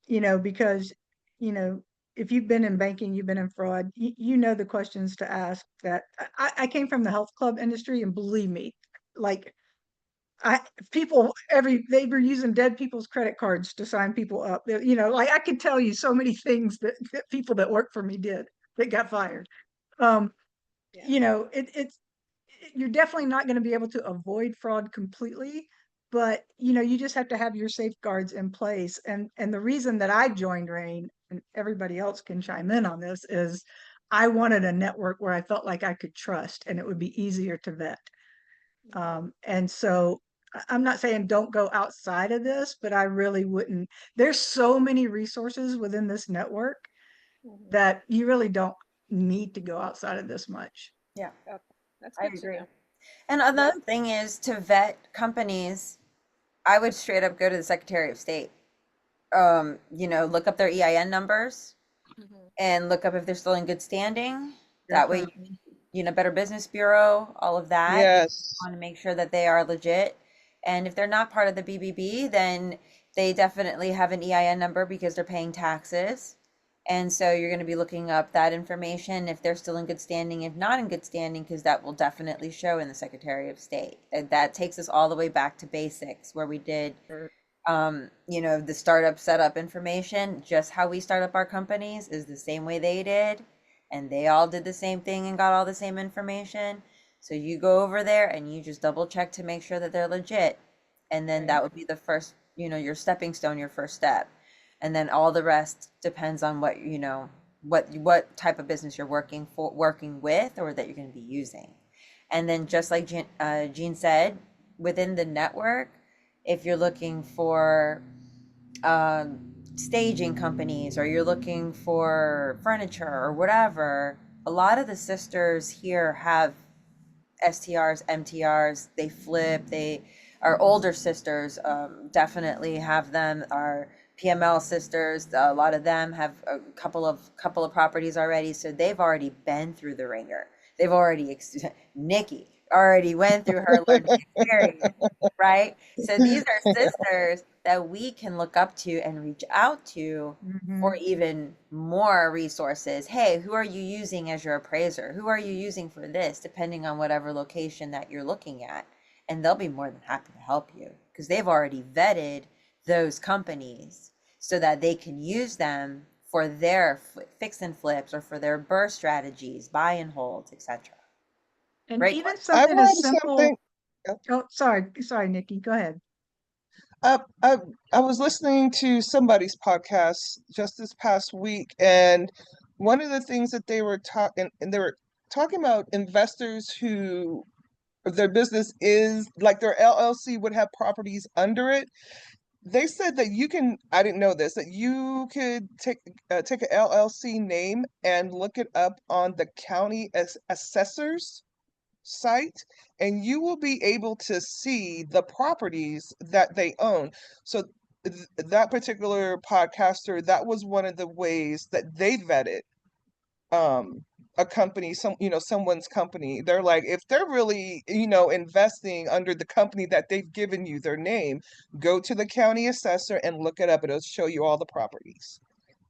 because, you know, if you've been in banking, you've been in fraud, you know the questions to ask. That I came from the health club industry, and believe me, like I people they were using dead people's credit cards to sign people up. Like I could tell you so many things that people that work for me did that got fired. Um, Yeah. it's you're definitely not going to be able to avoid fraud completely, but you just have to have your safeguards in place. And the reason that I joined Rain, and everybody else can chime in on this, is I wanted a network where I felt like I could trust and it would be easier to vet. Mhm. And so I'm not saying don't go outside of this, but I really wouldn't. There's so many resources within this network Mhm. that you really don't need to go outside of this much. yeah, Okay. That's I good to agree. know. And Yeah. another thing is, to vet companies, I would straight up go to the Secretary of State. look up their EIN numbers Mhm. and look up if they're still in good standing. That way, Definitely. Better Business Bureau, all of that. You Yes. want to make sure that they are legit. And if they're not part of the BBB, then they definitely have an EIN number because they're paying taxes. And so you're going to be looking up that information if they're still in good standing, if not in good standing, because that will definitely show in the Secretary of State. And that takes us all the way back to basics where we did the startup setup information, just how we start up our companies is the same way they did. And they all did the same thing and got all the same information. So you go over there and you just double check to make sure that they're legit. And then that would be the first, your stepping stone, your first step. And then all the rest depends on what type of business you're working with, or that you're going to be using. And then just like Jean said, within the network, if you're looking for staging companies, or you're looking for furniture or whatever, a lot of the sisters here have STRs, MTRs, they flip, they our older sisters definitely have them. Our PML sisters, a lot of them have a couple of properties already, so they've already been through the ringer. They've already Nikki already went through her learning experience, right? So these are sisters that we can look up to and reach out to Mhm. for even more resources. Hey, who are you using as your appraiser? Who are you using for this, depending on whatever location that you're looking at? And they'll be more than happy to help you because they've already vetted those companies so that they can use them for their fix and flips or for their burst strategies, buy and holds, etc. And Great even question. I something as read simple. something. Oh, sorry, Nikki, go ahead. Uh, I I was listening to somebody's podcast just this past week, and one of the things that they were talking, and they were talking about investors who their business is like their LLC would have properties under it. They said that you can, I didn't know this, that you could take a LLC name and look it up on the county assessor's site, and you will be able to see the properties that they own. So that particular podcaster, that was one of the ways that they vetted um a company, someone's company. They're like, if they're really, investing under the company that they've given you their name, go to the county assessor and look it up. It'll show you all the properties.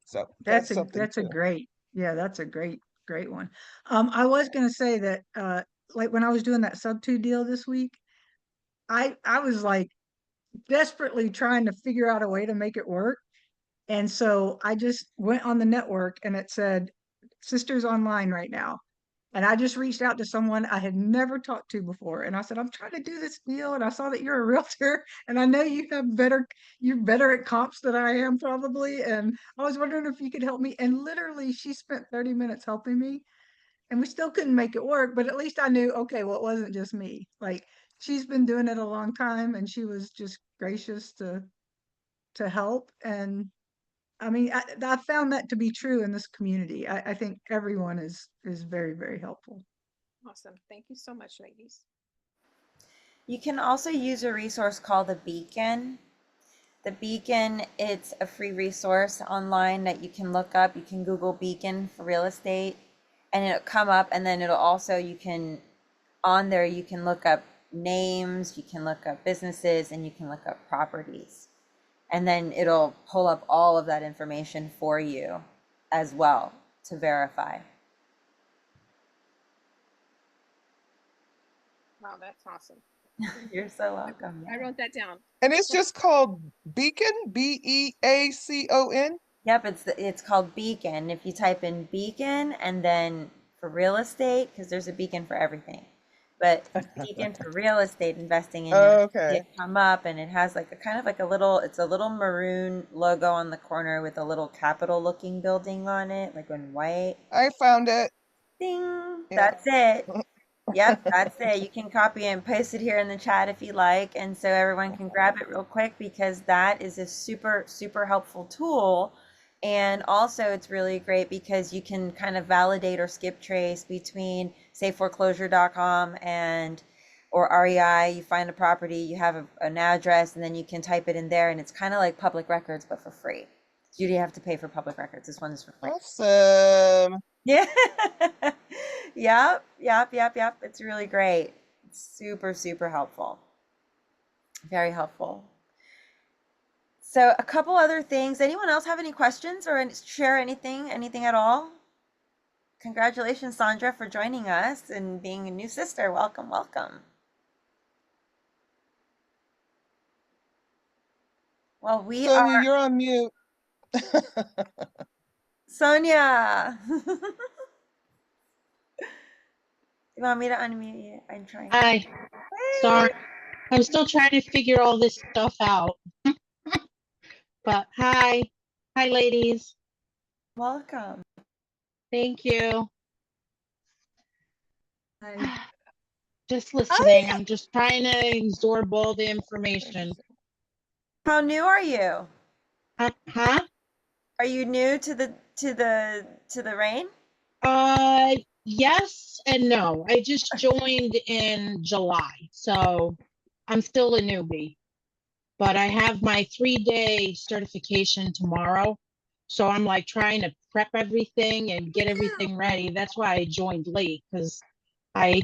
So that's something That's a too. great, yeah, that's a great one. I was gonna say that like when I was doing that sub two deal this week, I was like desperately trying to figure out a way to make it work. And so I just went on the network and it said sisters online right now. And I just reached out to someone I had never talked to before. And I said, I'm trying to do this deal. And I saw that you're a realtor and I know you're better at comps than I am probably. And I was wondering if you could help me. And literally she spent 30 minutes helping me and we still couldn't make it work. But at least I knew, okay, well, it wasn't just me. Like she's been doing it a long time and she was just gracious to help. And I mean, I found that to be true in this community. I think everyone is very, very helpful. Awesome. Thank you so much, ladies. You can also use a resource called the Beacon. The Beacon, it's a free resource online that you can look up. You can Google Beacon for real estate and it'll come up, and then it'll also, on there, you can look up names, you can look up businesses, and you can look up properties. And then it'll pull up all of that information for you as well to verify. Wow, that's awesome. You're so welcome. I wrote that down. And it's just called Beacon, Beacon. Yep, it's called Beacon. If you type in Beacon and then for real estate, because there's a beacon for everything, but Beacon for real estate investing, and you'll see Okay, it come up, and it has like a kind of like it's a little maroon logo on the corner with a little capital looking building on it, like in white. I found it. Ding, Yeah. that's it. Yep, that's it. You can copy and paste it here in the chat if you like, and so everyone can grab it real quick because that is a super, super helpful tool. And also, it's really great because you can kind of validate or skip trace between, say, foreclosure.com and or REI, you find a property, you have an address, and then you can type it in there, and it's kind of like public records, but for free. You do have to pay for public records. This one is for free. Awesome. Yeah. Yep. It's really great. It's super, super helpful. Very helpful. So a couple other things. Anyone else have any questions or share anything at all? Congratulations, Sandra, for joining us and being a new sister. Welcome, welcome. Well, we Sonia, are you're on mute. Sonia. You want me to unmute you? I'm trying. Hi, sorry. I'm still trying to figure all this stuff out. But hi. Hi, ladies. Welcome. Thank you. I, Just listening. I'm just trying to absorb all the information. How new are you? Huh? Are you new to the rain? Yes and no. I just joined in July, so I'm still a newbie. But I have my 3-day certification tomorrow. So I'm like trying to prep everything and get everything ready. That's why I joined late, because I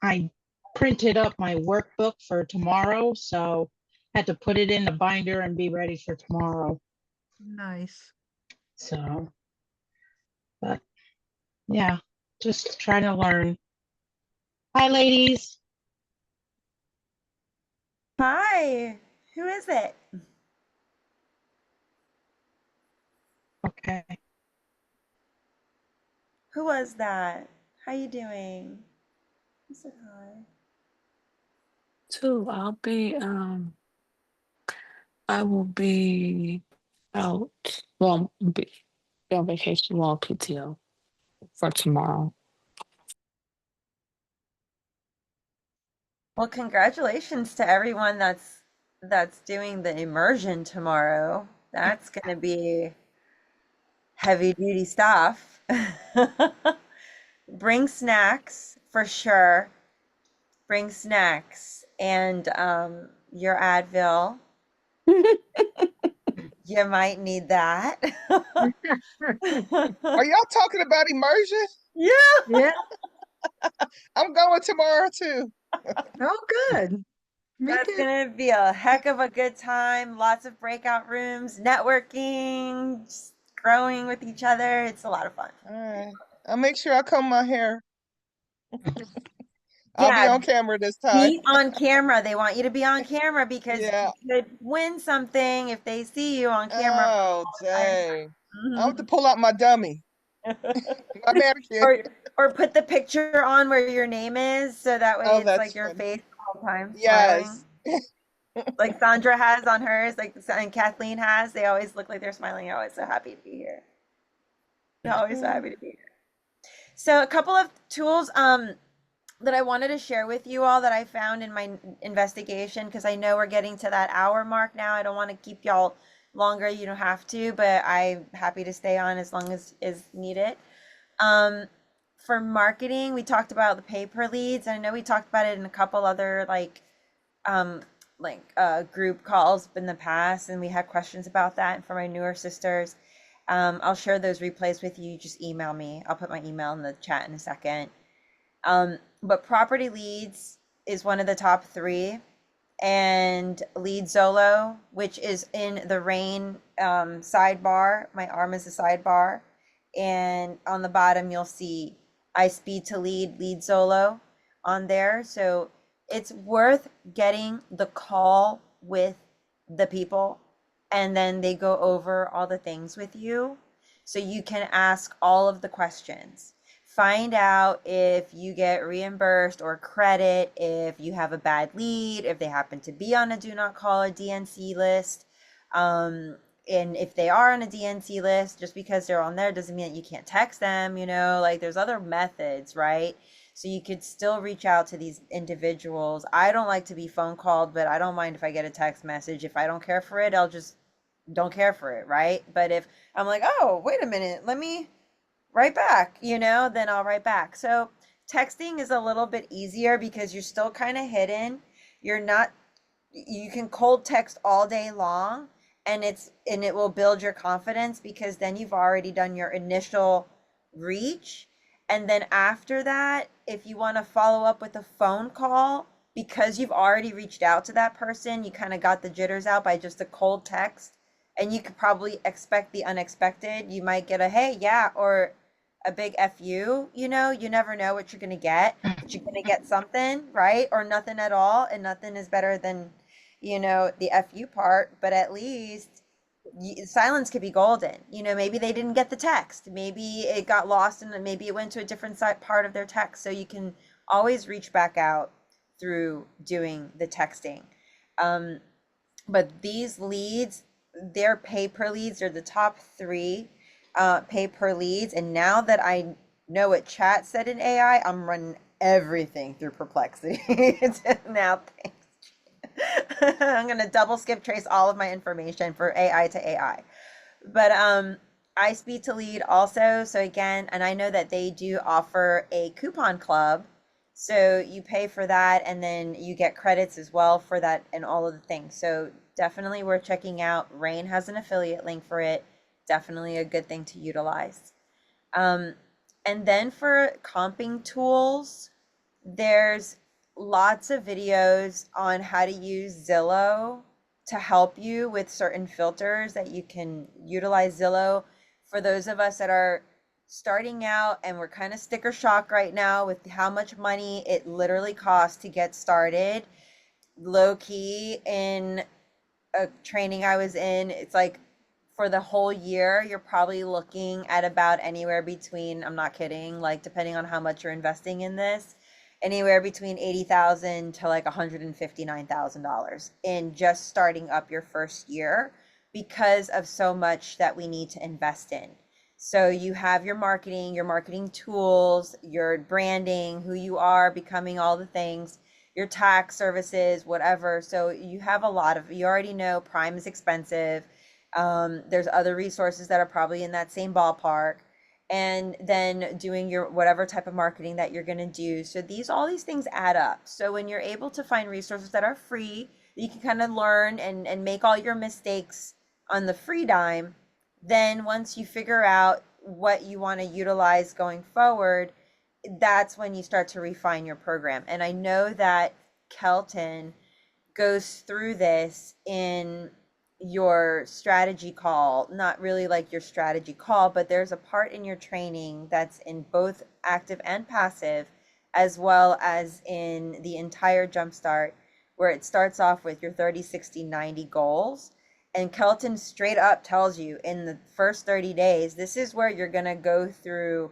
I printed up my workbook for tomorrow, so had to put it in the binder and be ready for tomorrow. nice. So, but yeah, just trying to learn. Hi, ladies. Hi. Who is it? Okay. Who was that? How you doing? Who said hi? Too. I will be out. Well, be on vacation, well, PTO for tomorrow. Well, congratulations to everyone that's doing the immersion tomorrow. That's gonna be heavy duty stuff. Bring snacks for sure. Bring snacks and your Advil. You might need that. Are y'all talking about immersion? Yeah. Yeah. I'm going tomorrow too. Oh, good. Me That's too. gonna be a heck of a good time. Lots of breakout rooms, networking, just growing with each other. It's a lot of fun. All right. I'll make sure I comb my hair. I'll be Yeah, on camera this time. be on camera. They want you to be on camera because Yeah. you could win something if they see you on camera. Oh, dang. I'll have to Mhm. pull out my dummy, my mannequin. Or put the picture on where your name is, so that way Oh, it's like that's your funny. face all the time smiling. Yes. Like Sandra has on hers, like and Kathleen has. They always look like they're smiling. They're always so happy to be here. They're always so happy to be here. So a couple of tools that I wanted to share with you all that I found in my investigation, because I know we're getting to that hour mark now. I don't want to keep y'all longer. You don't have to, but I'm happy to stay on as long as is needed. Um, for marketing, we talked about the pay per leads. I know we talked about it in a couple other um, group calls in the past, and we had questions about that. And for my newer sisters, I'll share those replays with you. Just email me. I'll put my email in the chat in a second. But property leads is one of the top three, and lead Zillow, which is in the rain sidebar. My arm is a sidebar, and on the bottom you'll see I speed to lead Zillow on there. So it's worth getting the call with the people, and then they go over all the things with you, so you can ask all of the questions. Find out if you get reimbursed or credit if you have a bad lead, if they happen to be on a do not call or DNC list. And if they are on a DNC list, just because they're on there doesn't mean that you can't text them, like there's other methods, right? So you could still reach out to these individuals. I don't like to be phone called, but I don't mind if I get a text message. If I don't care for it, I'll just don't care for it, right? But if I'm like, oh, wait a minute, let me write back, then I'll write back. So texting is a little bit easier because you're still kind of hidden. You're not, you can cold text all day long, and it will build your confidence because then you've already done your initial reach. And then after that, if you want to follow up with a phone call, because you've already reached out to that person, you kind of got the jitters out by just a cold text, and you could probably expect the unexpected. You might get a hey, yeah, or a big fu. You know, you never know what you're going to get, but you're going to get something, right? Or nothing at all, and nothing is better than, you know, the fu part. But at least silence could be golden. You know, maybe they didn't get the text, maybe it got lost, and maybe it went to a different part of their text, so you can always reach back out through doing the texting. But these leads, they're pay per leads. They're the top three pay per leads. And now that I know what chat said in AI, I'm running everything through Perplexity. Now, thanks. I'm gonna double skip trace all of my information for AI to AI. But I speed to lead also. So again, and I know that they do offer a coupon club. So you pay for that, and then you get credits as well for that and all of the things. So definitely worth checking out. Rain has an affiliate link for it. Definitely a good thing to utilize. Um, and then for comping tools, there's lots of videos on how to use Zillow to help you with certain filters that you can utilize Zillow. For those of us that are starting out and we're kind of sticker shock right now with how much money it literally costs to get started, low key in a training I was in, it's like for the whole year, you're probably looking at about anywhere between, I'm not kidding, like depending on how much you're investing in this, anywhere between 80,000 to like $159,000 in just starting up your first year because of so much that we need to invest in. So you have your marketing tools, your branding, who you are, becoming all the things, your tax services, whatever. So you have a lot of, you already know Prime is expensive. There's other resources that are probably in that same ballpark. And then doing your whatever type of marketing that you're going to do. So all these things add up. So when you're able to find resources that are free, you can kind of learn and make all your mistakes on the free dime. Then once you figure out what you want to utilize going forward, that's when you start to refine your program. And I know that Kelton goes through this in your strategy call, not really like your strategy call, but there's a part in your training that's in both active and passive, as well as in the entire Jumpstart, where it starts off with your 30, 60, 90 goals. And Kelton straight up tells you in the first 30 days, this is where you're going to go through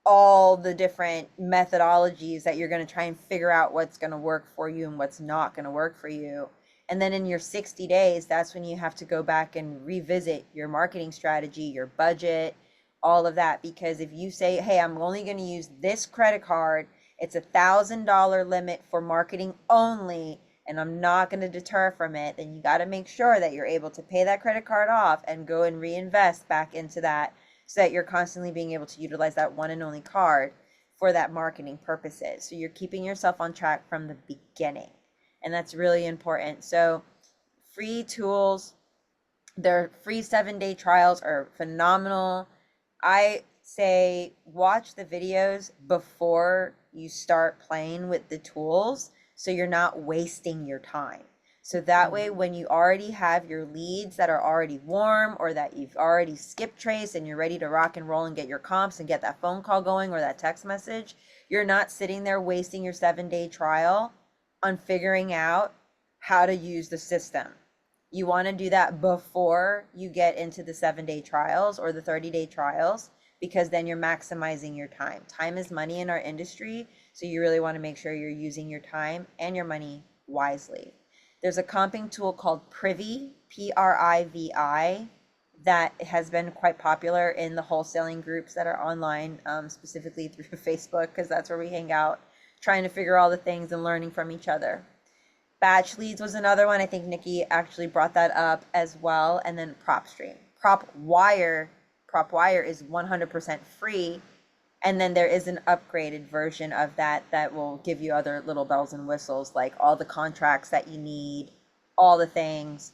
all the different methodologies that you're going to try and figure out what's going to work for you and what's not going to work for you. And then in your 60 days, that's when you have to go back and revisit your marketing strategy, your budget, all of that. Because if you say, hey, I'm only going to use this credit card, it's $1,000 limit for marketing only, and I'm not going to deter from it, then you got to make sure that you're able to pay that credit card off and go and reinvest back into that, so that you're constantly being able to utilize that one and only card for that marketing purposes. So you're keeping yourself on track from the beginning. And that's really important. So free tools, their free 7-day trials are phenomenal. I say watch the videos before you start playing with the tools so you're not wasting your time. So that way, when you already have your leads that are already warm, or that you've already skip traced and you're ready to rock and roll and get your comps and get that phone call going or that text message, you're not sitting there wasting your 7-day trial on figuring out how to use the system. You want to do that before you get into the 7-day trials or the 30-day trials, because then you're maximizing your time. Time is money in our industry, so you really want to make sure you're using your time and your money wisely. There's a comping tool called Privy, Privi, that has been quite popular in the wholesaling groups that are online, specifically through Facebook, because that's where we hang out, trying to figure all the things and learning from each other. Batch leads was another one. I think Nikki actually brought that up as well. And then PropStream. PropWire is 100% free. And then there is an upgraded version of that that will give you other little bells and whistles, like all the contracts that you need, all the things,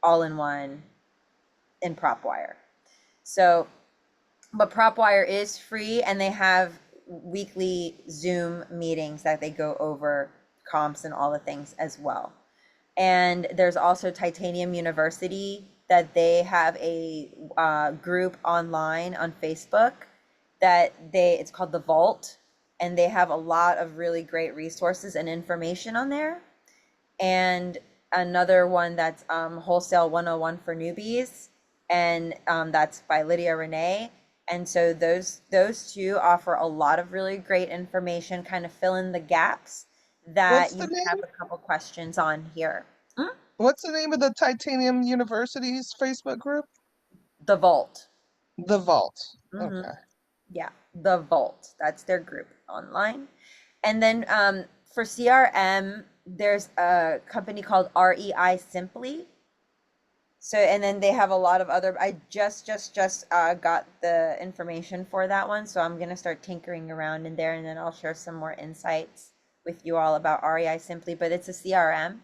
all in one in PropWire. So, but PropWire is free, and they have weekly Zoom meetings that they go over comps and all the things as well. And there's also Titanium University, that they have a group online on Facebook that it's called The Vault, and they have a lot of really great resources and information on there. And another one that's Wholesale 101 for Newbies, and that's by Lydia Renee. And so those two offer a lot of really great information, kind of fill in the gaps that What's you the might have name? a couple questions on here. What's the name of the Titanium University's Facebook group? The Vault. The Vault. Mhm. Okay. Yeah, The Vault. That's their group online. And then for CRM, there's a company called REI Simply. So, and then they have a lot of other, I just got the information for that one. So I'm going to start tinkering around in there, and then I'll share some more insights with you all about REI Simply. But it's a CRM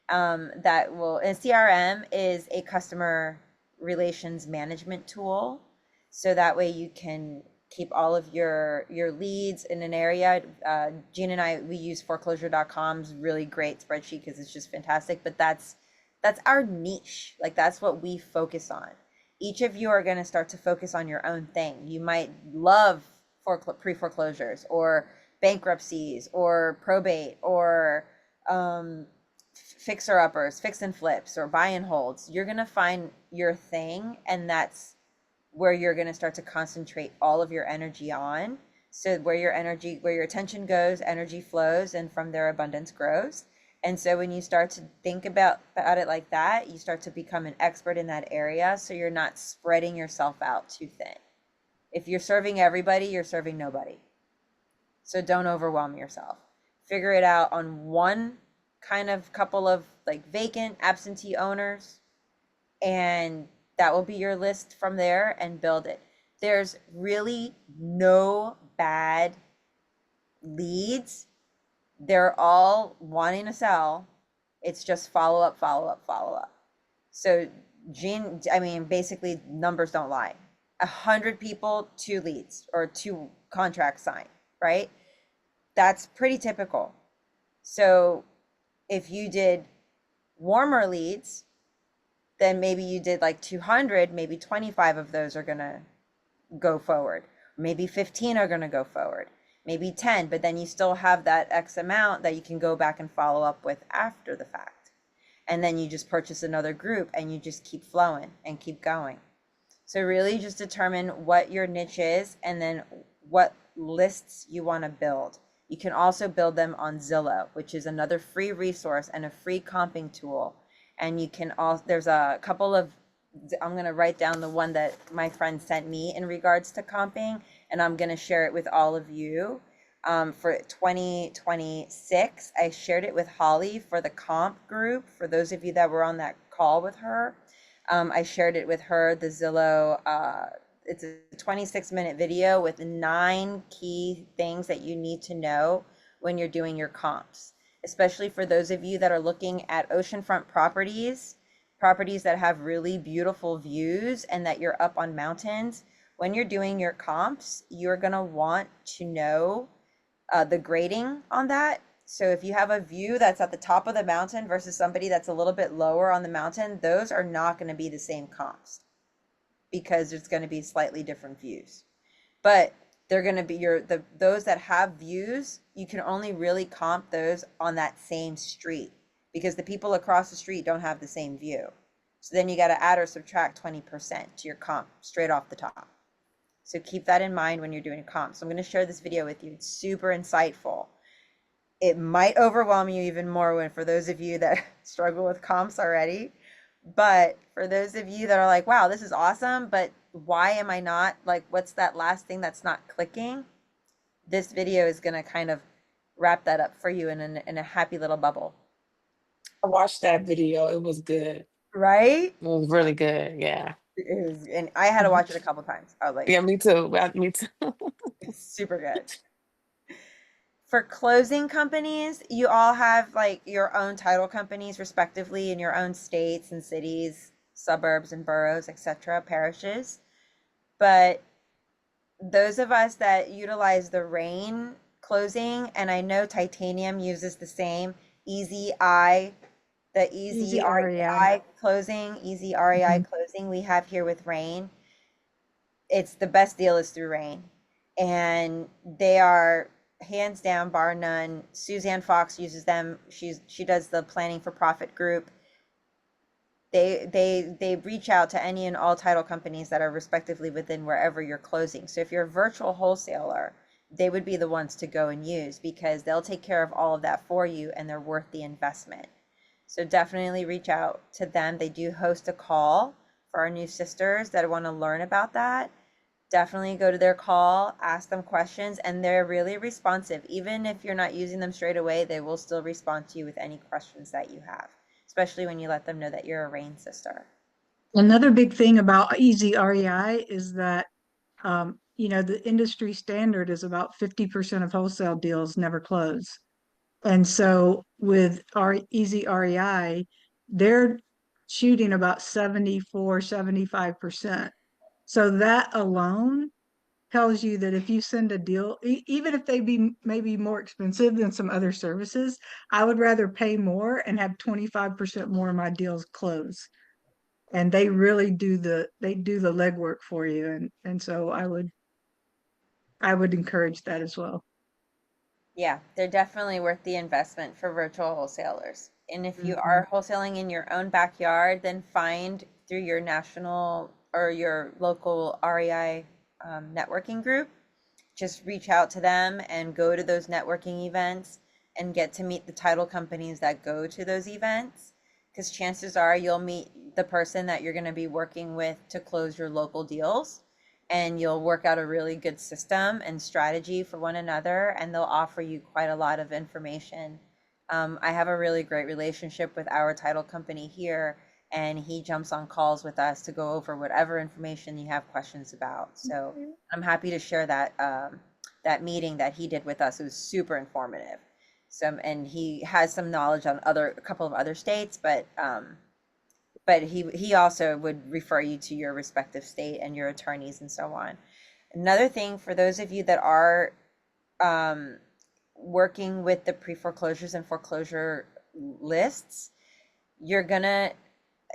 that will, and CRM is a customer relations management tool. So that way you can keep all of your leads in an area. Jean and I, we use foreclosure.com's really great spreadsheet because it's just fantastic. But that's our niche. Like, that's what we focus on. Each of you are going to start to focus on your own thing. You might love pre-foreclosures or bankruptcies or probate or fixer uppers, fix and flips, or buy and holds. You're going to find your thing, and that's where you're going to start to concentrate all of your energy on. So where your attention goes, energy flows, and from there abundance grows. And so when you start to think about it like that, you start to become an expert in that area, so you're not spreading yourself out too thin. If you're serving everybody, you're serving nobody. So don't overwhelm yourself. Figure it out on one kind of couple of like vacant absentee owners, and that will be your list from there, and build it. There's really no bad leads. They're all wanting to sell. It's just follow up, follow up, follow up. So Jean, I mean, basically numbers don't lie. 100 people, 2 leads, or 2 contracts signed, right? That's pretty typical. So if you did warmer leads, then maybe you did like 200, maybe 25 of those are going to go forward. Maybe 15 are going to go forward. Maybe 10, but then you still have that X amount that you can go back and follow up with after the fact. And then you just purchase another group, and you just keep flowing and keep going. So really just determine what your niche is, and then what lists you want to build. You can also build them on Zillow, which is another free resource and a free comping tool. And you can also, there's a couple of, I'm going to write down the one that my friend sent me in regards to comping, and I'm going to share it with all of you. For 2026, I shared it with Holly for the comp group. For those of you that were on that call with her, I shared it with her, the Zillow, it's a 26-minute video with 9 key things that you need to know when you're doing your comps, especially for those of you that are looking at oceanfront properties that have really beautiful views and that you're up on mountains. When you're doing your comps, you're going to want to know the grading on that. So if you have a view that's at the top of the mountain versus somebody that's a little bit lower on the mountain, those are not going to be the same comps, because it's going to be slightly different views. But they're going to be those that have views, you can only really comp those on that same street, because the people across the street don't have the same view. So then you got to add or subtract 20% to your comp straight off the top. So keep that in mind when you're doing a comp. So I'm going to share this video with you. It's super insightful. It might overwhelm you even more for those of you that struggle with comps already. But for those of you that are like, wow, this is awesome, but why am I not, like, what's that last thing that's not clicking? This video is going to kind of wrap that up for you in a happy little bubble. I watched that video. It was good. Right? It was really good. Yeah. It was, and I had to watch it a couple times. I was like, Yeah, me too. Me too. it's super good. For closing companies, you all have like your own title companies respectively in your own states and cities, suburbs and boroughs, etc., parishes. But those of us that utilize the RAIN closing, and I know Titanium uses the same Easy Eye, the Easy Easy REI. REI closing, Easy REI closing we have here with RAIN. It's the best deal is through RAIN. And they are hands down, bar none. Suzanne Fox uses them. She does the planning for profit group. They reach out to any and all title companies that are respectively within wherever you're closing. So if you're a virtual wholesaler, they would be the ones to go and use because they'll take care of all of that for you and they're worth the investment. So definitely reach out to them. They do host a call for our new sisters that want to learn about that. Definitely go to their call, ask them questions, and they're really responsive. Even if you're not using them straight away, they will still respond to you with any questions that you have, especially when you let them know that you're a RAIN sister. Another big thing about Easy REI is that, the industry standard is about 50% of wholesale deals never close. And so with our Easy REI, they're shooting about 74, 75%. So that alone tells you that if you send a deal, even if they be maybe more expensive than some other services, I would rather pay more and have 25% more of my deals close. And they really do the legwork for you. And so I would encourage that as well. Yeah, they're definitely worth the investment for virtual wholesalers. And if you Mhm. are wholesaling in your own backyard, then find through your national or your local REI networking group, just reach out to them and go to those networking events and get to meet the title companies that go to those events. Because chances are you'll meet the person that you're going to be working with to close your local deals, and you'll work out a really good system and strategy for one another, and they'll offer you quite a lot of information. I have a really great relationship with our title company here, and he jumps on calls with us to go over whatever information you have questions about. So I'm happy to share that that meeting that he did with us. It was super informative. So, and he has some knowledge on a couple of other states, but he also would refer you to your respective state and your attorneys and so on. Another thing for those of you that are um, working with the pre-foreclosures and foreclosure lists, you're gonna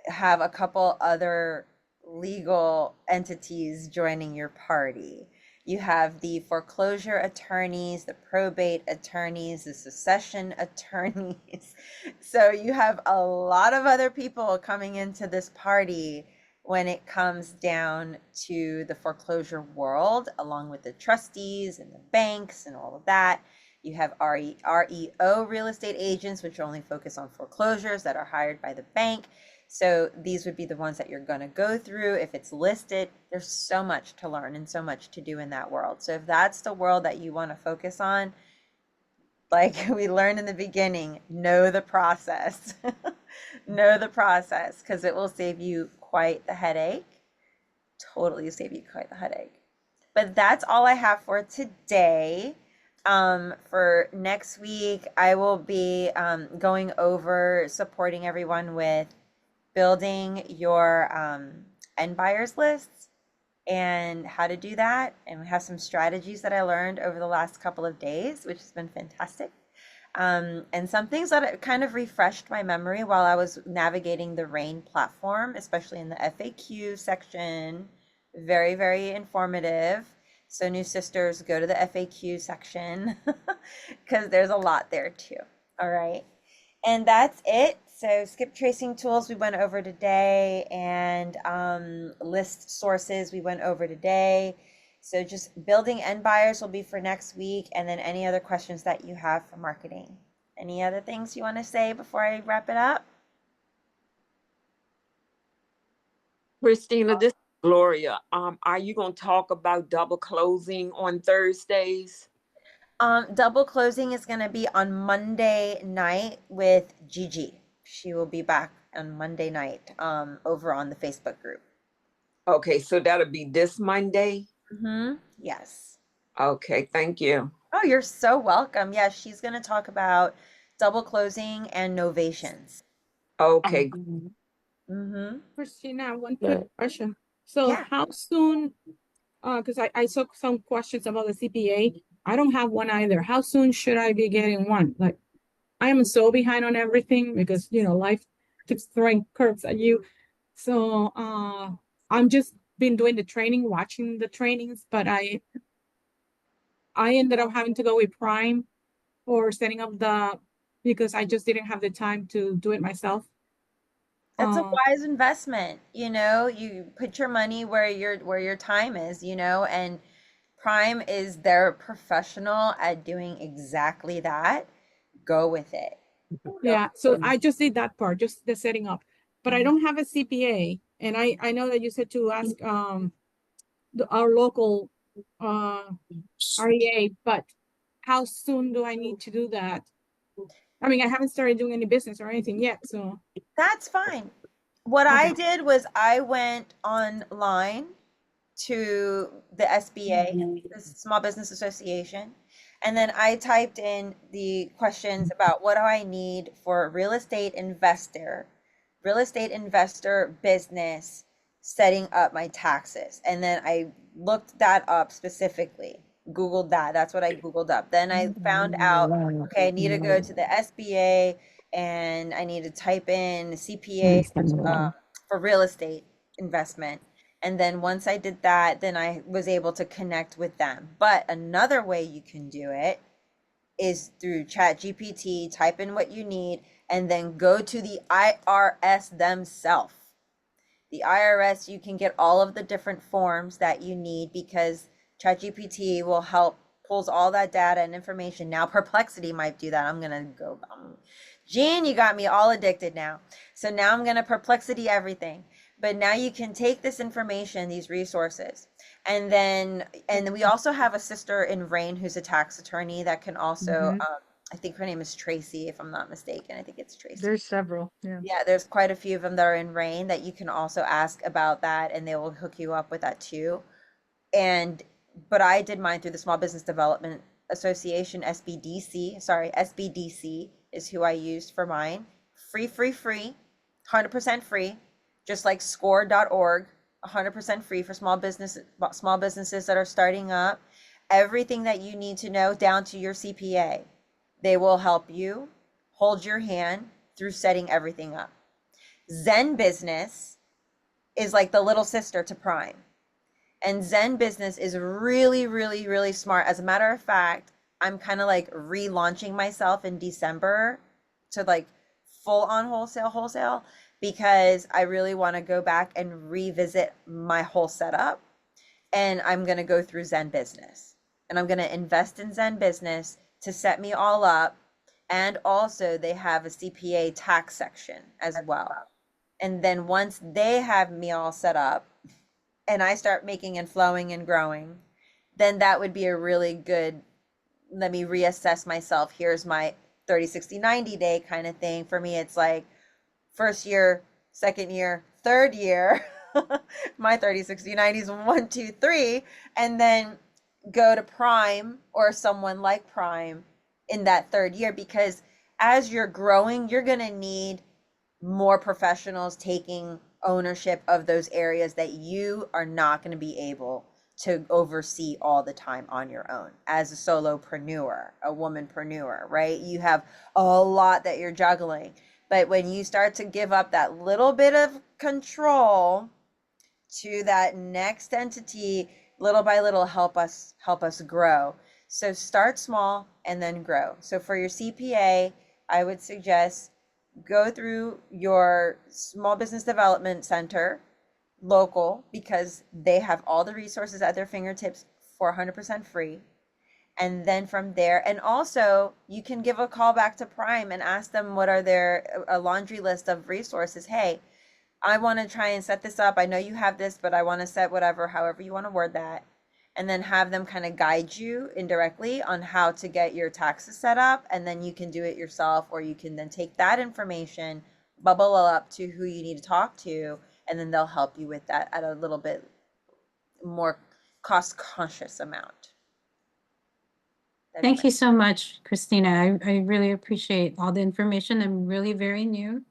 have a couple other legal entities joining your party. You have the foreclosure attorneys, the probate attorneys, the succession attorneys. So you have a lot of other people coming into this party when it comes down to the foreclosure world, along with the trustees and the banks and all of that. You have REO real estate agents, which only focus on foreclosures that are hired by the bank. So these would be the ones that you're going to go through. If it's listed, there's so much to learn and so much to do in that world. So if that's the world that you want to focus on, like we learned in the beginning, know the process. Know the process because it will save you quite the headache. Totally save you quite the headache. But that's all I have for today. For next week, I will be going over supporting everyone with building your end buyers lists and how to do that. And we have some strategies that I learned over the last couple of days, which has been fantastic. And some things that kind of refreshed my memory while I was navigating the RAIN platform, especially in the FAQ section. Very, very informative. So new sisters, go to the FAQ section because there's a lot there too. All right. And that's it. So skip tracing tools we went over today, and list sources we went over today. So just building end buyers will be for next week, and then any other questions that you have for marketing. Any other things you want to say before I wrap it up? Christina, this is Gloria. Are you going to talk about double closing on Thursdays? Double closing is going to be on Monday night with Gigi. She will be back on Monday night over on the Facebook group. Okay, so that'll be this Monday? Yes. Okay, thank you. Oh, you're so welcome. Yeah, she's going to talk about double closing and novations. Okay, Mm-hmm. Christina, one Yeah. quick question. So Yeah. how soon, because I saw some questions about the CPA. I don't have one either. How soon should I be getting one? Like, I am so behind on everything because, life keeps throwing curves at you. So, I'm just been doing the training, watching the trainings, but I ended up having to go with Prime or setting up because I just didn't have the time to do it myself. That's a Uh, wise investment. You put your money where your time is, and Prime is their professional at doing exactly that. Go with it. Yeah, so I just did that part, just the setting up. But I Mhm. don't have a CPA. And I know that you said to ask our local REA, but how soon do I need to do that? I mean, I haven't started doing any business or anything yet, so That's fine. What I okay. did was I went online to the SBA, the Small Business Association, and then I typed in the questions about what do I need for real estate investor business setting up my taxes. And then I looked that up specifically, Googled that. That's what I Googled up. Then I found out, okay, I need to go to the SBA and I need to type in CPA for real estate investment. And then once I did that, then I was able to connect with them. But another way you can do it is through Chat GPT, type in what you need, and then go to the IRS themselves. The IRS, you can get all of the different forms that you need because ChatGPT will help pulls all that data and information. Now Perplexity might do that. I'm gonna go. Gene, you got me all addicted now. So now I'm gonna Perplexity everything. But now you can take this information, these resources, and then we also have a sister in Rain who's a tax attorney that can also. Mhm. I think her name is Tracy, if I'm not mistaken. I think it's Tracy. There's several. Yeah. Yeah, there's quite a few of them that are in Rain that you can also ask about that, and they will hook you up with that too. And but I did mine through the Small Business Development Association, SBDC. Sorry, SBDC is who I used for mine. Free, free, free, 100% free, just like score.org, 100% free for small businesses that are starting up. Everything that you need to know down to your CPA. They will help you, hold your hand through setting everything up. Zen Business is like the little sister to Prime. And Zen Business is really, really, really smart. As a matter of fact, I'm kind of like relaunching myself in December to like full on wholesale, because I really want to go back and revisit my whole setup. And I'm going to go through Zen Business. And I'm going to invest in Zen Business to set me all up. And also, they have a CPA tax section as well. And then once they have me all set up, and I start making and flowing and growing, then that would be a really good, let me reassess myself. Here's my 30, 60, 90 day kind of thing. For me, it's like first year, second year, third year, my 30, 60, 90s, 1, 2, 3, and then go to Prime or someone like Prime in that third year, because as you're growing, you're going to need more professionals taking ownership of those areas that you are not going to be able to oversee all the time on your own as a solopreneur, a womanpreneur, right? You have a lot that you're juggling. But when you start to give up that little bit of control to that next entity, little by little, help us grow. So start small and then grow. So for your CPA, I would suggest go through your small business development center local, because they have all the resources at their fingertips for 100% free. And then from there, and also you can give a call back to Prime and ask them what are their a laundry list of resources. Hey, I want to try and set this up. I know you have this, but I want to set whatever, however you want to word that. And then have them kind of guide you indirectly on how to get your taxes set up. And then you can do it yourself, or you can then take that information, bubble up to who you need to talk to, and then they'll help you with that at a little bit more cost conscious amount. Thank you so much, Christina. I really appreciate all the information. I'm really very new.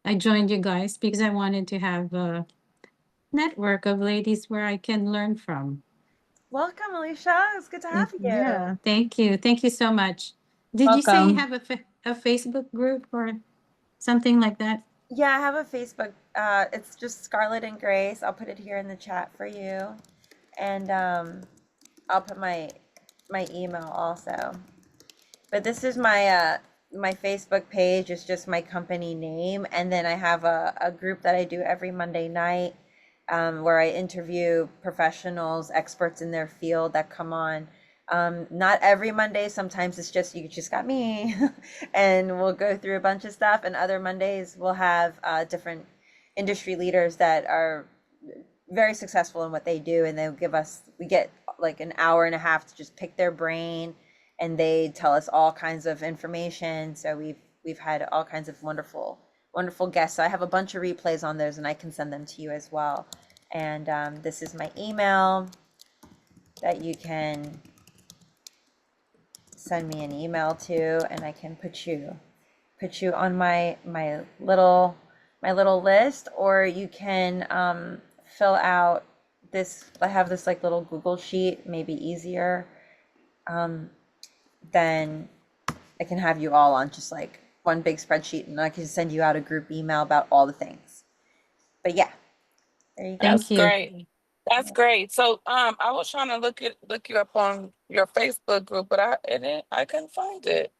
I joined you guys because I wanted to have a network of ladies where I can learn from. Welcome, Alicia. It's good to have you. Yeah, thank you. Thank you so much. Did you say you Welcome. have a Facebook group or something like that? Yeah, I have a Facebook. It's just Scarlet and Grace. I'll put it here in the chat for you, and I'll put my email also. But this is my my Facebook page. It's just my company name, and then I have a group that I do every Monday night, where I interview professionals, experts in their field that come on. Not every Monday. Sometimes it's just you just got me, and we'll go through a bunch of stuff. And other Mondays we'll have different industry leaders that are very successful in what they do, and they'll give us. We get like an hour and a half to just pick their brain, and they tell us all kinds of information. So we've had all kinds of wonderful guests. So I have a bunch of replays on those, and I can send them to you as well. And this is my email that you can send me an email to, and I can put you on my little list, or you can fill out this. I have this like little Google sheet, maybe easier. Then I can have you all on just like one big spreadsheet, and I can send you out a group email about all the things. But yeah, there you go. That's great. That's great. So I was trying to look you up on your Facebook group, but I couldn't find it.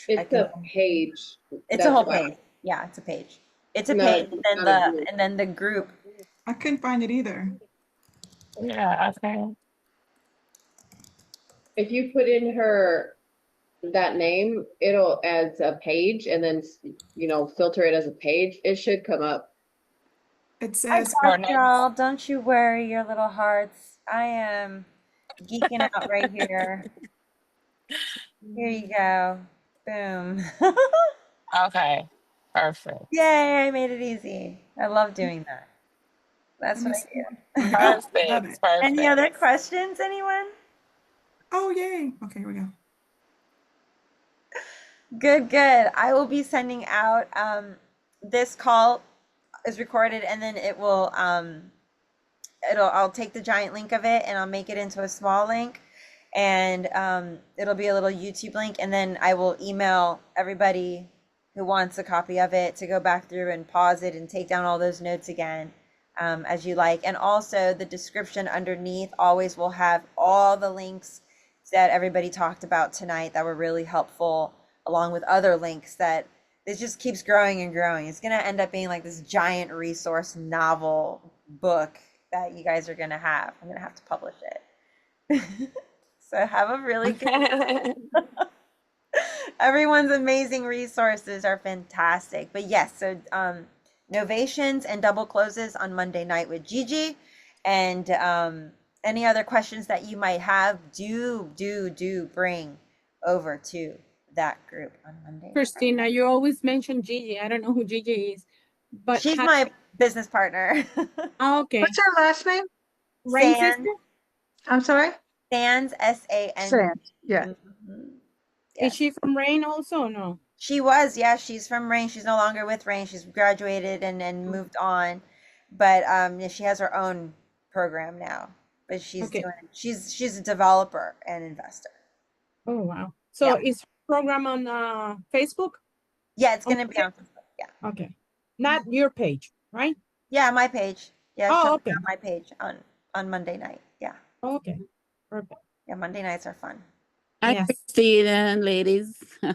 It's a page. It's a whole page. Yeah, it's a page. It's a page, and then the group. I couldn't find it either. Yeah, okay. If you put in that name, it'll as a page, and then filter it as a page. It should come up. It I says got y'all. Don't you worry, your little hearts. I am geeking out right here. Here you go. Boom. Okay. Perfect. Yay, I made it easy. I love doing that. That's what I do. Perfect. Any other questions, anyone? Oh, yay. Okay, here we go. Good. I will be sending out, this call is recorded, and then it will, I'll take the giant link of it and I'll make it into a small link, and it'll be a little YouTube link, and then I will email everybody who wants a copy of it to go back through and pause it and take down all those notes again, as you like. And also the description underneath always will have all the links that everybody talked about tonight that were really helpful, along with other links that it just keeps growing and growing. It's going to end up being like this giant resource novel book that you guys are going to have. I'm going to have to publish it. So have a really good everyone's amazing resources are fantastic. But yes, so novations and double closes on Monday night with Gigi. And any other questions that you might have, do bring over to that group on Monday. Christina, you always mention Gigi. I don't know who Gigi is, but she's my business partner. Oh, okay. What's her last name? Rain Sands. sister? I'm sorry? Sands, S-A-N. Sands, yeah. Yes. Is she from Rain also or no? She was, yeah, she's from Rain. She's no longer with Rain. She's graduated and moved on. But yeah, she has her own program now. But she's doing she's a developer and investor. Oh wow. So is her program on Facebook? Yeah, it's gonna be on Facebook. Yeah. Okay. Not your page, right? Yeah, my page. Yeah, oh, okay. On my page on Monday night. Yeah. Okay. Perfect. Yeah, Monday nights are fun. Hi, Christina, ladies. Hey,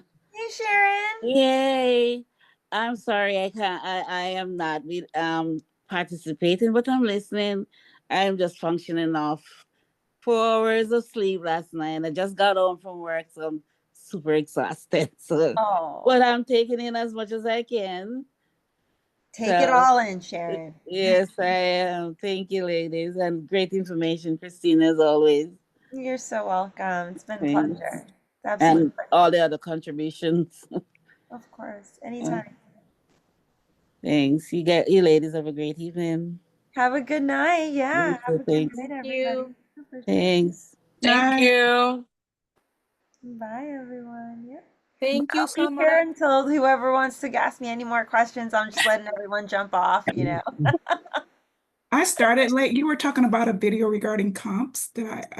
Sharon. Yay. I'm sorry, I am not participating, but I'm listening. I'm just functioning off 4 hours of sleep last night. I just got home from work, so I'm super exhausted. So, but I'm taking in as much as I can. Take it all in, Sharon. Yes, I am. Thank you, ladies, and great information, Christina, as always. You're so welcome. It's been a pleasure. And all the other contributions. Of course, anytime. Thanks. You ladies have a great evening. Have a good night. Yeah, You have too, a good thanks. night, Thank everybody. you. For sure. Thanks. Thank Bye. you. Bye, everyone. Yeah. Thank you I'll so be here much. until whoever wants to ask me any more questions. I'm just letting everyone jump off, you know. I started late. You were talking about a video regarding comps that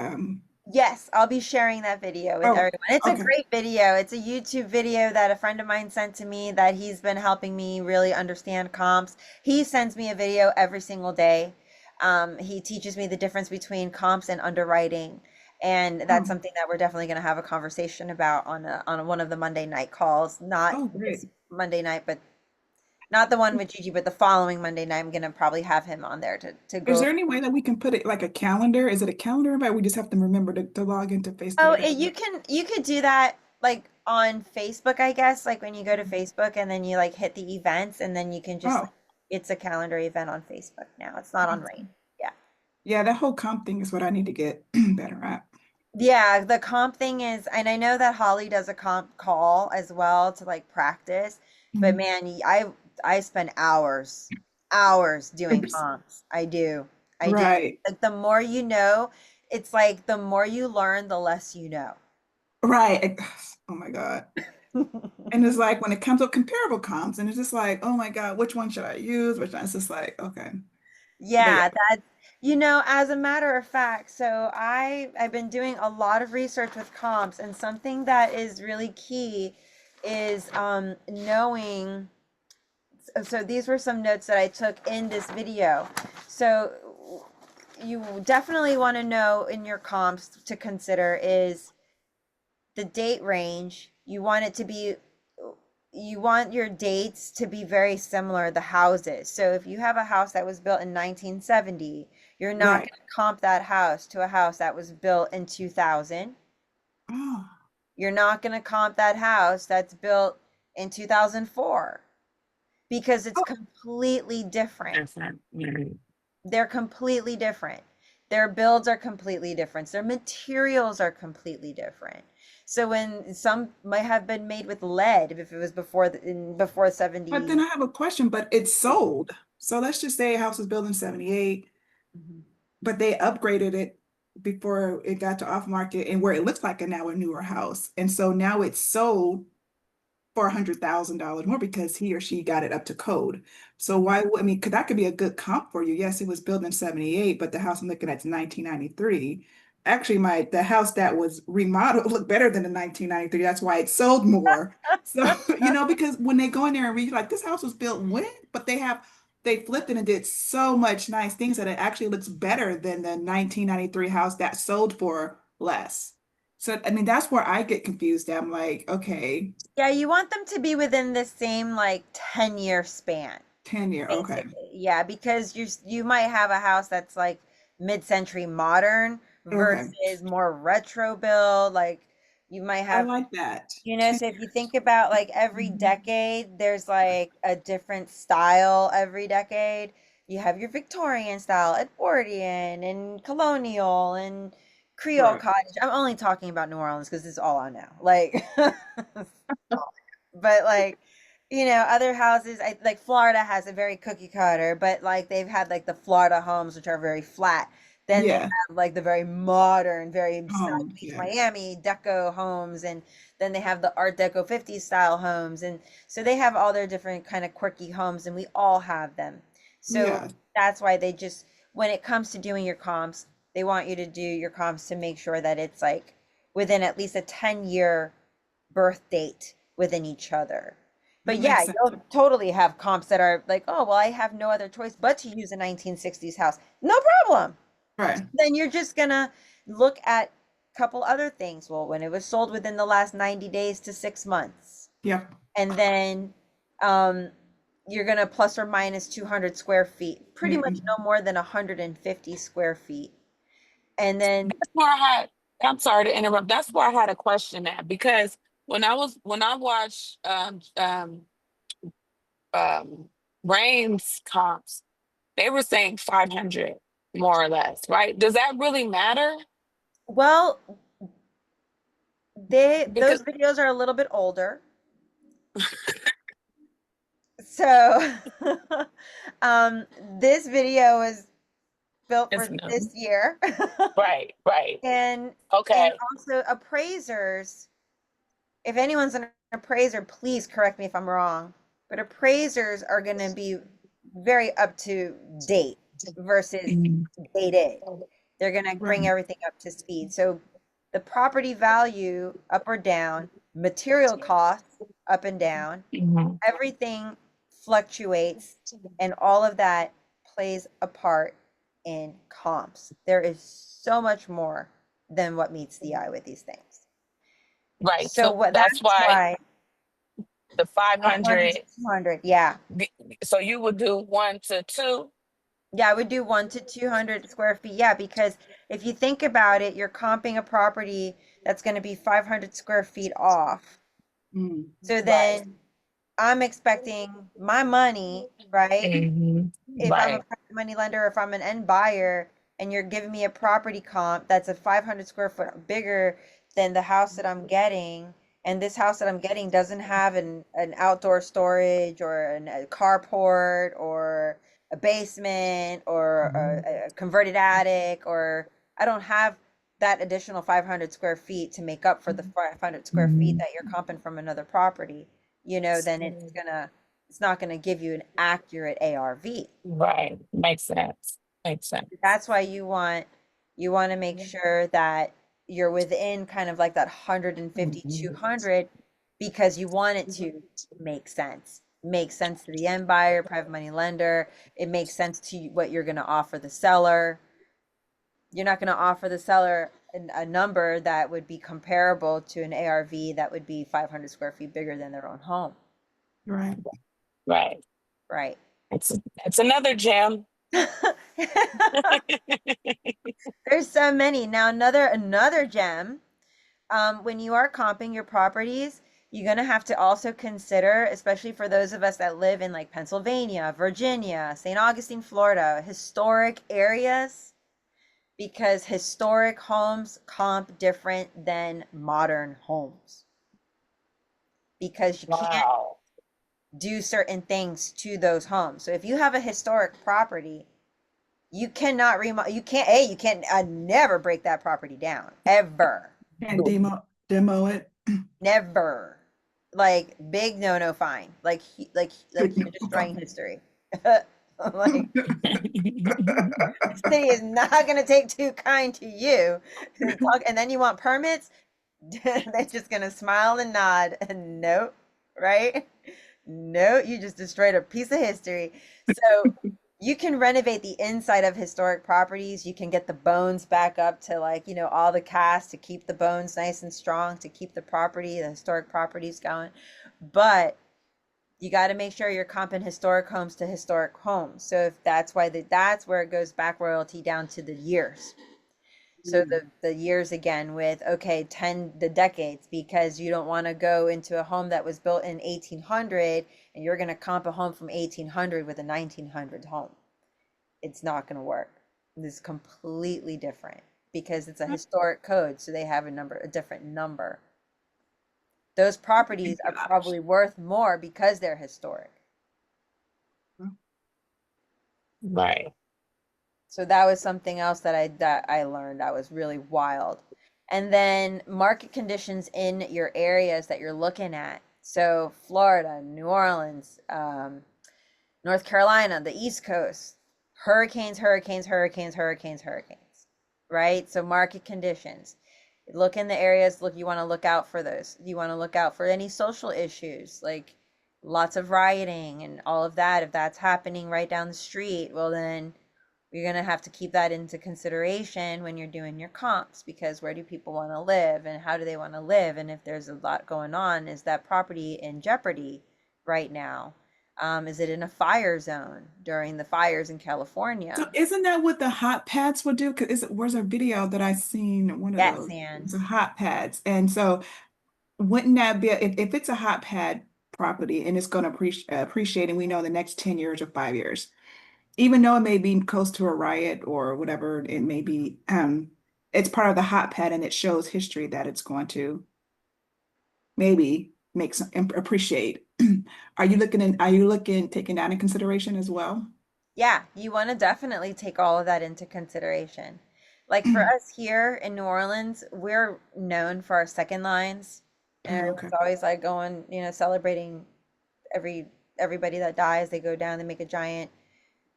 Yes, I'll be sharing that video with oh, everyone. It's a okay. great video. It's a YouTube video that a friend of mine sent to me that he's been helping me really understand comps. He sends me a video every single day. He teaches me the difference between comps and underwriting. And that's Oh, something that we're definitely going to have a conversation about on one of the Monday night calls. Not oh, great. this Monday night, but not the one with Gigi, but the following Monday night. I'm going to probably have him on there to Is go. there any way that we can put it like a calendar? Is it a calendar invite? We just have to remember to log into Oh, Facebook and you could do that like on Facebook, I guess, like when you go to Facebook and then you like hit the events and then you can just oh, it's a calendar event on Facebook now. It's not on Rain. Yeah. yeah, that whole comp thing is what I need to get better at. Yeah, the comp thing is, and I know that Holly does a comp call as well to like practice, but Mhm. man, I spend hours doing Oops. comps. I do. I do. Right, Like the more you know, it's like the more you learn, the less you know. right. Oh my God. And it's like when it comes to comparable comps, and it's just like, oh my God, which one should I use? Which one? It's just like, okay. But yeah. Yeah, that as a matter of fact, so I've been doing a lot of research with comps, and something that is really key is knowing. So these were some notes that I took in this video. So you definitely want to know in your comps to consider is the date range. You want your dates to be very similar, the houses. So if you have a house that was built in 1970, you're not Right. going to comp that house to a house that was built in 2000. Oh, You're not going to comp that house that's built in 2004 because it's oh, completely different. Different. Mhm. They're completely different. Their builds are completely different. Their materials are completely different. So when some might have been made with lead, if it was before but then 70. I have a question, but it's sold. So let's just say a house was built in 78, Mhm. but they upgraded it before it got to off market and where it looks like a newer house. And so now it's sold for $100,000 more because he or she got it up to code. So why, I mean, that could be a good comp for you. Yes, it was built in 78, but the house I'm looking at is 1993. Actually, the house that was remodeled looked better than the 1993. That's why it sold more. So, because when they go in there and read, like, this house was built when, but they flipped it and did so much nice things that it actually looks better than the 1993 house that sold for less. So, I mean, that's where I get confused. I'm like, okay, Yeah, you want them to be within the same like 10-year span, 10-year, okay, basically. Yeah, because you might have a house that's like mid-century modern okay. versus more retro build. Like you might I have. like that. So 10 if you think about like every Mhm. decade, there's like a different style every decade. You have your Victorian style, Edwardian, and colonial, and Creole Right. cottage. I'm only talking about New Orleans because this is all I know. Like, but like, other houses, like Florida has a very cookie cutter, but like they've had like the Florida homes, which are very flat. Then they Yeah. have like the very modern, very South Homes. Beach, Yeah. Miami deco homes, and then they have the Art Deco 50s style homes, and so they have all their different kind of quirky homes, and we all have them. So Yeah. that's why they just, when it comes to doing your comps, they want you to do your comps to make sure that it's like within at least a 10-year birth date within each other. But That yeah, makes sense. you'll totally have comps that are like, oh, well, I have no other choice but to use a 1960s house. No problem. Right. Then you're just gonna look at a couple other things. Well, when it was sold within the last 90 days to 6 months. Yep. And then um, you're gonna plus or minus 200 square feet, pretty much Mm-mm. no more than 150 square feet. And then, That's where I'm sorry to interrupt. That's where I had a question at because when I watched um Rain's comps, they were saying 500 more or less, right? Does that really matter? well, Because those videos are a little bit older. So, this video was built It's for no. this year. Right, right. And Okay. also appraisers, if anyone's an appraiser, please correct me if I'm wrong, but appraisers are going to be very up to date versus Mhm. dated. They're going to bring Right. everything up to speed. So the property value up or down, material costs up and down, Mhm. everything fluctuates, and all of that plays a part in comps. There is so much more than what meets the eye with these things. Right. So So what that's that's why why the 100 to 500, 200, yeah. so you would do 1 to 2. Yeah, I would do 1 to 200 square feet. Yeah, because if you think about it, you're comping a property that's going to be 500 square feet off. Mm. So Right. then I'm expecting my money, right? Mhm. If I'm a Right. private money lender, if I'm an end buyer, and you're giving me a property comp that's a 500 square foot bigger than the house that I'm getting, and this house that I'm getting doesn't have an outdoor storage or a carport or a basement or a converted attic, or I don't have that additional 500 square feet to make up for the 500 square feet Mhm. that you're comping from another property, then it's not gonna give you an accurate ARV. Right. Makes sense. Makes sense. That's why you want to make sure that you're within kind of like that 150, 200, because you want it to make sense to the end buyer, private money lender. It makes sense to what you're going to offer the seller. You're not going to offer the seller a number that would be comparable to an ARV that would be 500 square feet bigger than their own home. Right. Right. Right. It's another gem. There's so many. Now another gem. When you are comping your properties, you're gonna have to also consider, especially for those of us that live in like Pennsylvania, Virginia, St. Augustine, Florida, historic areas, because historic homes comp different than modern homes, because you can't Wow. do certain things to those homes. So if you have a historic property, you cannot you can't, you can't never break that property down, ever. And demo it. Never. Like big no fine. Like you're destroying history. Like the city is not gonna take too kind to you. And then you want permits? They're just gonna smile and nod and nope, right? No, you just destroyed a piece of history. So you can renovate the inside of historic properties. You can get the bones back up to like, all the cast to keep the bones nice and strong, to keep the historic properties going. But you got to make sure you're comping historic homes to historic homes. So if that's why that's where it goes back royalty down to the years. So the years again with, okay, the decades, because you don't want to go into a home that was built in 1800 and you're going to comp a home from 1800 with a 1900 home. It's not going to work. This is completely different because it's a historic code, so they have a different number. Those properties are probably worth more because they're historic. Right. So that was something else that I learned that was really wild. And then market conditions in your areas that you're looking at. So Florida, New Orleans, North Carolina, the East Coast, hurricanes, hurricanes, hurricanes, hurricanes, hurricanes, right? So market conditions. Look in the areas, you want to look out for those. You want to look out for any social issues, like lots of rioting and all of that. If that's happening right down the street, well, then you're going to have to keep that into consideration when you're doing your comps, because where do people want to live and how do they want to live? And if there's a lot going on, is that property in jeopardy right now? Is it in a fire zone during the fires in California? So isn't that what the hot pads would do? Because where's a video that I seen one of Yes, those? Anne. It's a hot pads. And so wouldn't that be if it's a hot pad property and it's going to appreciate, and we know the next 10 years or 5 years, even though it may be close to a riot or whatever it may be, it's part of the hot pad and it shows history that it's going to maybe appreciate. Are you taking that in consideration as well? Yeah, you want to definitely take all of that into consideration. Like for us here in New Orleans, we're known for our second lines. And Oh, okay. it's always like going, celebrating everybody that dies. They go down,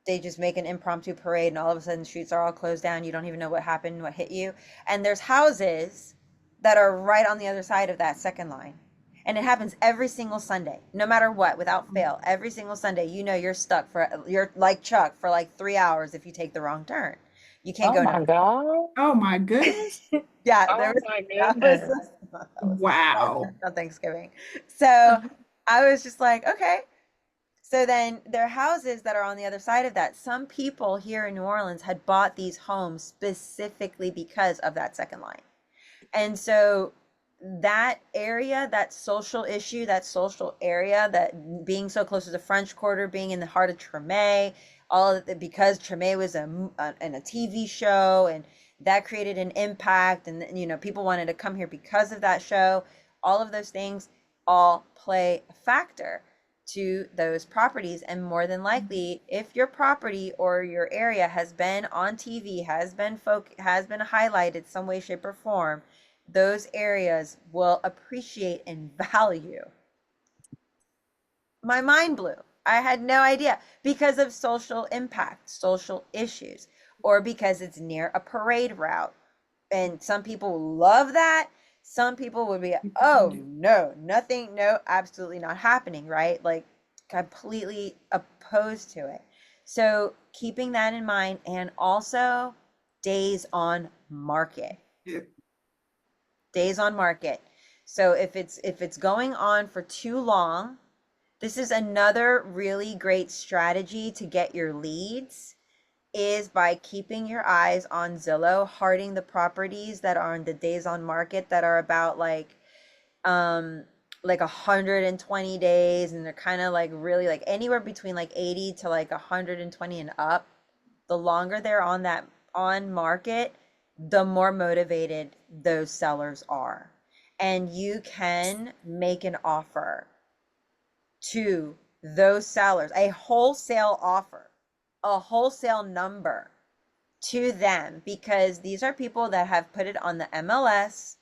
they just make an impromptu parade, and all of a sudden streets are all closed down. You don't even know what happened, what hit you. And there's houses that are right on the other side of that second line. And it happens every single Sunday, no matter what, without fail. Every single Sunday, you're like Chuck for like 3 hours if you take the wrong turn. You can't Oh go my no. God. Oh my goodness. Yeah, Oh my that was goodness. that was Wow. on Thanksgiving. So I was just like, okay. So then there are houses that are on the other side of that. Some people here in New Orleans had bought these homes specifically because of that second line. And so that area, that social issue, that social area, that being so close to the French Quarter, being in the heart of Treme, all of it, because Treme was in a TV show, and that created an impact, and people wanted to come here because of that show. All of those things all play a factor to those properties, and more than likely, if your property or your area has been on TV, has been highlighted some way, shape, or form, those areas will appreciate in value. My mind blew. I had no idea, because of social impact, social issues, or because it's near a parade route. And some people love that. Some people would be, oh no, nothing, no, absolutely not happening, right? Like completely opposed to it. So keeping that in mind, and also days on market. Yeah. Days on market. So if it's going on for too long, this is another really great strategy to get your leads, is by keeping your eyes on Zillow, hearting the properties that are in the days on market that are about like 120 days, and they're kind of like really like anywhere between like 80 to like 120 and up. The longer they're on market, the more motivated those sellers are. And you can make an offer to those sellers, a wholesale offer, a wholesale number to them, because these are people that have put it on the MLS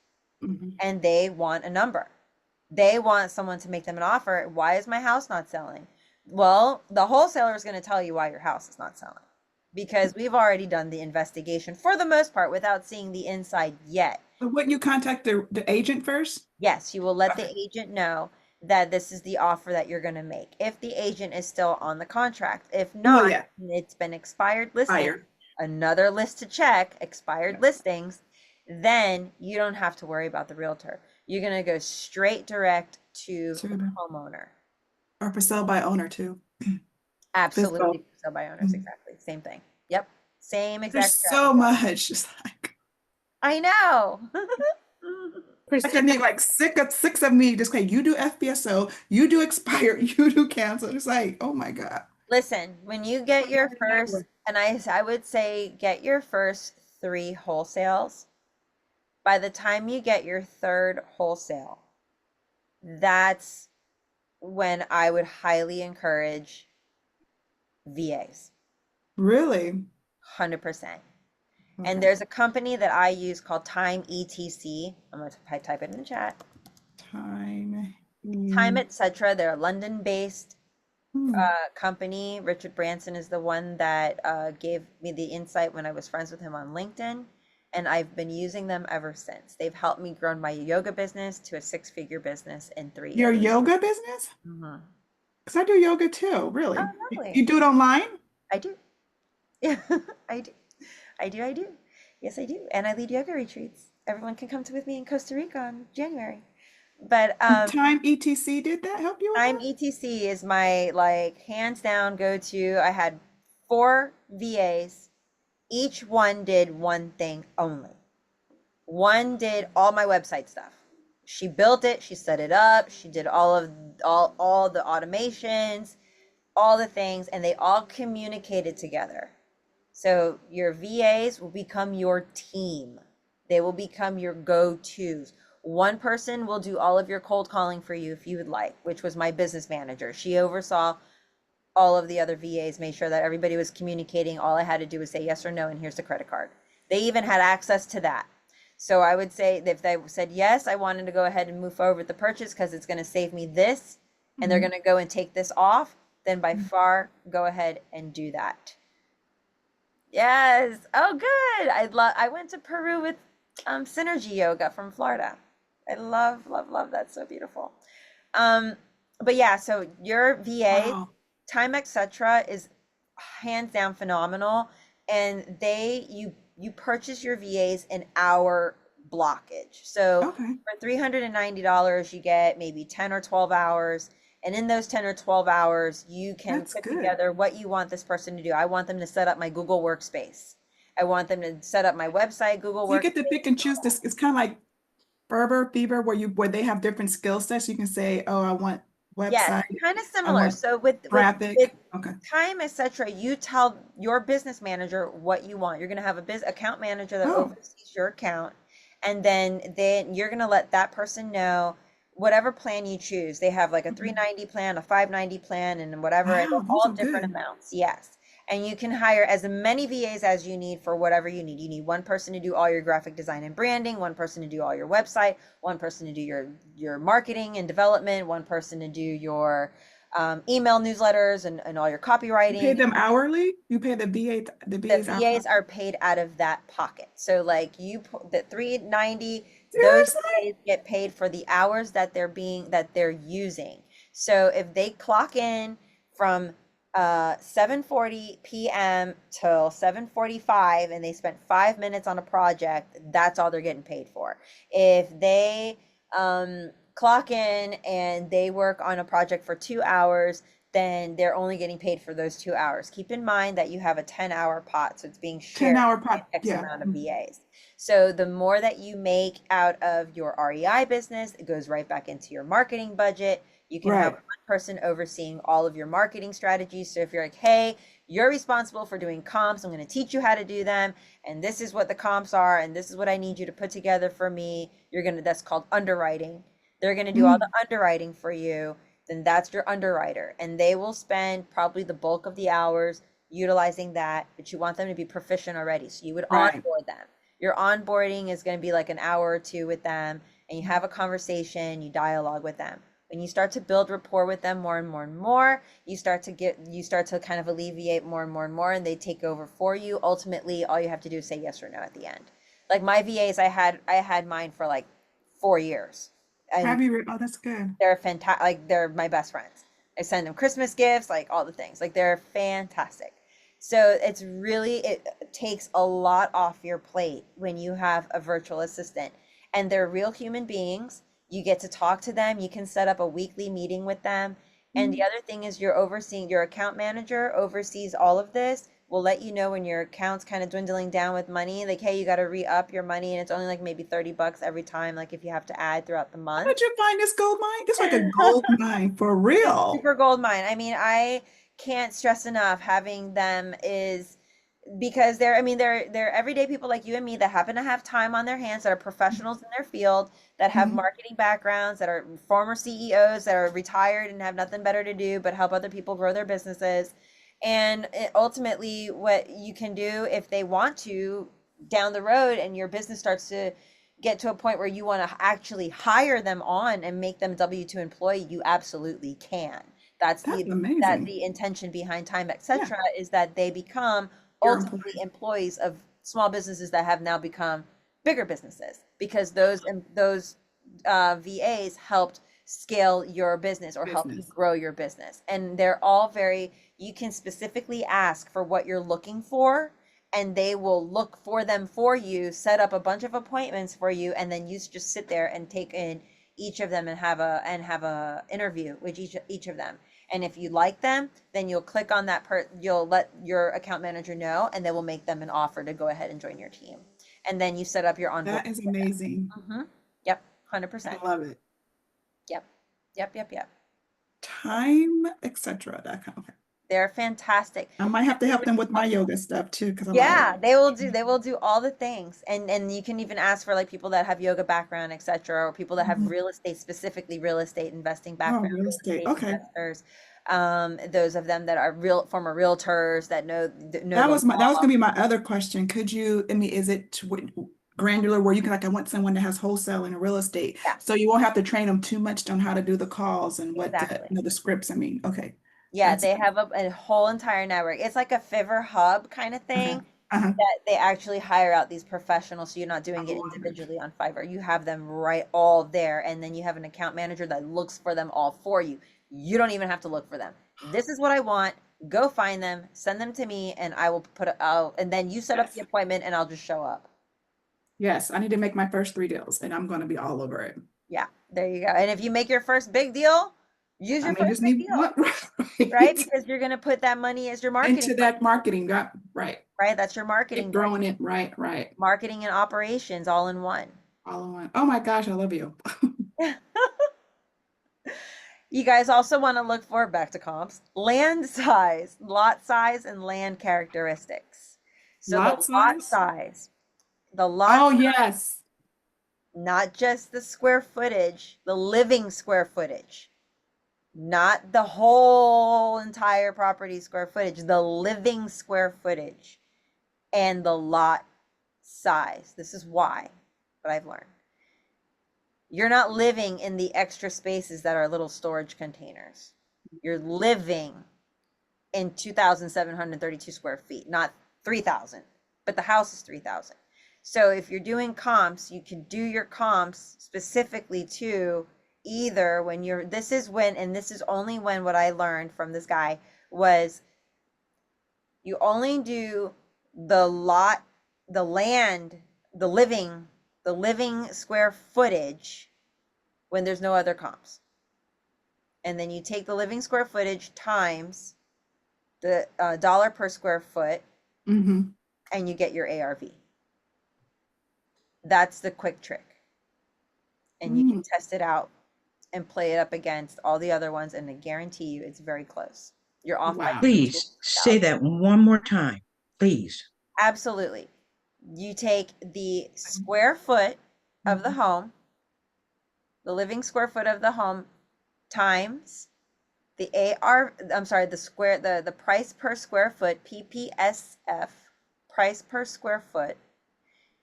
and they want a number. They want someone to make them an offer. Why is my house not selling? Well, the wholesaler is going to tell you why your house is not selling, because we've already done the investigation for the most part without seeing the inside yet. But wouldn't you contact the agent first? Yes, you will let the Okay. agent know that this is the offer that you're going to make, if the agent is still on the contract. If Well, not, yeah. it's been expired listing, Fire. another list to check, expired listings, then you don't have to worry about the realtor. You're going to go straight direct to the homeowner. Or for sell by owner too. Absolutely. Physical. Sell by owners, exactly. Same thing. Yep. Same exact There's so strategy. much. It's like I know. like I need like six of me. Just okay, you do FPSO, you do expire, you do cancel. It's like, oh my God. Listen, when you get your first, and I would say get your first 3 wholesales. By the time you get your 3rd wholesale, that's when I would highly encourage VAs. Really? 100%. Okay. And there's a company that I use called Time ETC. I'm going to type it in the chat. Time. Time Etc. They're a London-based Hmm. company. Richard Branson is the one that gave me the insight when I was friends with him on LinkedIn, and I've been using them ever since. They've helped me grow my yoga business to a 6-figure business in 3 Your years. yoga business? Mm-hmm. Because I do yoga too, really. Oh, lovely. You do it online? I do. Yeah, I do. I do. Yes, I do. And I lead yoga retreats. Everyone can come to with me in Costa Rica in January. But Time ETC did that help you with Time that? ETC is my like hands down go-to. I had 4 VAs. Each one did one thing only. One did all my website stuff. She built it, she set it up, she did all the automations, all the things, and they all communicated together. So your VAs will become your team. They will become your go-tos. One person will do all of your cold calling for you if you would like, which was my business manager. She oversaw all of the other VAs, made sure that everybody was communicating. All I had to do was say yes or no, and here's the credit card. They even had access to that. So I would say that if they said yes, I wanted to go ahead and move forward with the purchase because it's going to save me this, and they're going to go and take this off, then by far go ahead and do that. Yes. Oh, good. I went to Peru with Synergy Yoga from Florida. I love, love, love that. So beautiful. But yeah, so your VA Wow. time, etc., is hands down phenomenal. And you purchase your VAs in hour blockage. So Okay. for $390, you get maybe 10 or 12 hours. And in those 10 or 12 hours, you can That's put good. together what you want this person to do. I want them to set up my Google Workspace. I want them to set up my website, Google So you get to Workspace. pick and choose this. It's kind of like Fever, where they have different skill sets. You can say, oh, I want Yes, website, kind of I similar. want So with graphic. Okay. time, etc., you tell your business manager what you want. You're going to have a account manager that Oh, oversees your account, and then you're going to let that person know whatever plan you choose. They have like a 390 plan, a 590 plan, and whatever, and they're wow, those all are different good. amounts. Yes. And you can hire as many VAs as you need for whatever you need. You need one person to do all your graphic design and branding, one person to do all your website, one person to do your marketing and development, one person to do your email newsletters and all your You pay copywriting. them hourly? You pay the The VAs hourly? VAs are paid out of that pocket. So like the 390, those Seriously? VAs get paid for the hours that they're using. So if they clock in from 7:40 p.m. till 7:45 and they spent 5 minutes on a project, that's all they're getting paid for. If they clock in and they work on a project for 2 hours, then they're only getting paid for those 2 hours. Keep in mind that you have a 10-hour pot, so it's being 10 shared hour by pot. X Yeah. amount of VAs. So the more that you make out of your REI business, it goes right back into your marketing budget. You can have Right. one person overseeing all of your marketing strategies. So if you're like, hey, you're responsible for doing comps, I'm going to teach you how to do them, and this is what the comps are, and this is what I need you to put together for me. That's called underwriting. They're going to do all the underwriting for you. Then that's your underwriter, and they will spend probably the bulk of the hours utilizing that, but you want them to be proficient already. So you would Right. onboard them. Your onboarding is going to be like an hour or two with them, and you have a conversation, you dialogue with them. When you start to build rapport with them more and more and more, you start to kind of alleviate more and more and more, and they take over for you. Ultimately, all you have to do is say yes or no at the end. Like my VAs, I had mine for like 4 years, and Have you read? Oh, that's good. they're fantastic. Like they're my best friends. I send them Christmas gifts, like all the things. Like they're fantastic. So it takes a lot off your plate when you have a virtual assistant, and they're real human beings. You get to talk to them. You can set up a weekly meeting with them. And the other thing is your account manager oversees all of this, will let you know when your account's kind of dwindling down with money, like, hey, you got to re-up your money, and it's only like maybe $30 every time, like if you have to add throughout the How month. did you find this gold mine? It's like a gold mine for real. Super gold mine. I mean, I can't stress enough having them is because they're everyday people like you and me that happen to have time on their hands, that are professionals in their field, that have Mhm. marketing backgrounds, that are former CEOs, that are retired and have nothing better to do but help other people grow their businesses. And ultimately, what you can do if they want to down the road and your business starts to get to a point where you want to actually hire them on and make them W-2 employee, you absolutely can. That's That's the amazing. intention behind time, Yeah, etc., is that they become your ultimately employee employees of small businesses that have now become bigger businesses because those VAs helped scale your business or help you business. grow your business. And they're all you can specifically ask for what you're looking for, and they will look for them for you, set up a bunch of appointments for you, and then you just sit there and take in each of them and have a interview with each of them. And if you like them, then you'll click on you'll let your account manager know, and they will make them an offer to go ahead and join your team. And then you set up your onboard. That is amazing. Yep, I 100%. love it. Yep, yep, yep, yep. Time, etc. Okay. They're fantastic. I might have to help them with my yoga stuff too, because I'm Yeah, like, they will do all the things. And you can even ask for like people that have yoga background, etc., or people that have mhm. real estate, specifically real estate investing Oh, background, real real estate. estate Okay. investors. Those of them that are real former realtors that know That the was my, that was law. gonna be my other question. Could you, I mean, is it granular where you can, like, I want someone that has wholesale and real estate, Yeah, so you won't have to train them too much on how to do the calls and what the, exactly. you know, the scripts. I mean, okay. Yeah, That's they have a whole entire network. It's like a Fiverr hub kind of uh-huh. thing Uh-huh. that they actually hire out these professionals. So you're not doing it Oh, individually on Fiverr. You have them right all there, and then you have an account manager that looks for them all for you. You don't even have to look for them. This is what I want. Go find them, send them to me, and I will put it out. And then you set up the yes. appointment, and I'll just show up. Yes, I need to make my first 3 deals and I'm gonna be all over it. Yeah, there you go. And if you make your first big deal, use I your may first just big need deal, one, right? right? Because you're going to put that money as your marketing Into budget, that marketing, right? right? That's your marketing Keep budget. growing it, right. Marketing and operations all in one. All in one. Oh my gosh, I love you. You guys also want to look for, back to comps, land size, lot size, and land characteristics. So Lot size? the lot Oh, size, yes. not just the square footage, the living square footage, not the whole entire property square footage, the living square footage and the lot size. This is why, what I've learned. You're not living in the extra spaces that are little storage containers. You're living in 2,732 square feet, not 3,000, but the house is 3,000. So if you're doing comps, you can do your comps specifically to either when you're, this is when, and this is only when what I learned from this guy was you only do the lot, the land, the living square footage when there's no other comps. And then you take the living square footage times the dollar per square foot Mm-hmm. and you get your ARV. That's the quick trick. And you can test it out and play it up against all the other ones, and I guarantee you it's very close. You're off by Wow. Please say that one more time, please. absolutely. You take the square foot of the home, the living square foot of the home, times the the price per square foot, PPSF, price per square foot.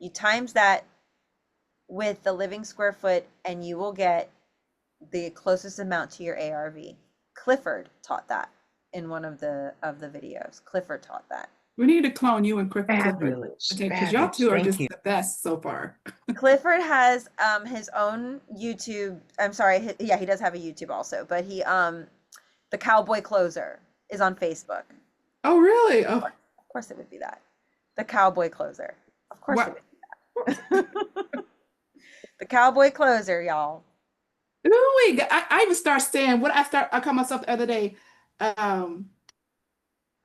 You times that with the living square foot, and you will get the closest amount to your ARV. Clifford taught that in one of the videos. Clifford taught that. We need to clone you and Clifford. Fabulous, Okay, because y'all fabulous. two are Thank just you. the best so far. Clifford has his own YouTube. I'm sorry, yeah, he does have a YouTube also, but he the Cowboy Closer is on Facebook. Oh, really? Oh, Of course it would be that. The Cowboy Closer. Of course it what? would be that. The Cowboy Closer, y'all. Ooh, I even start saying what I call myself the other day.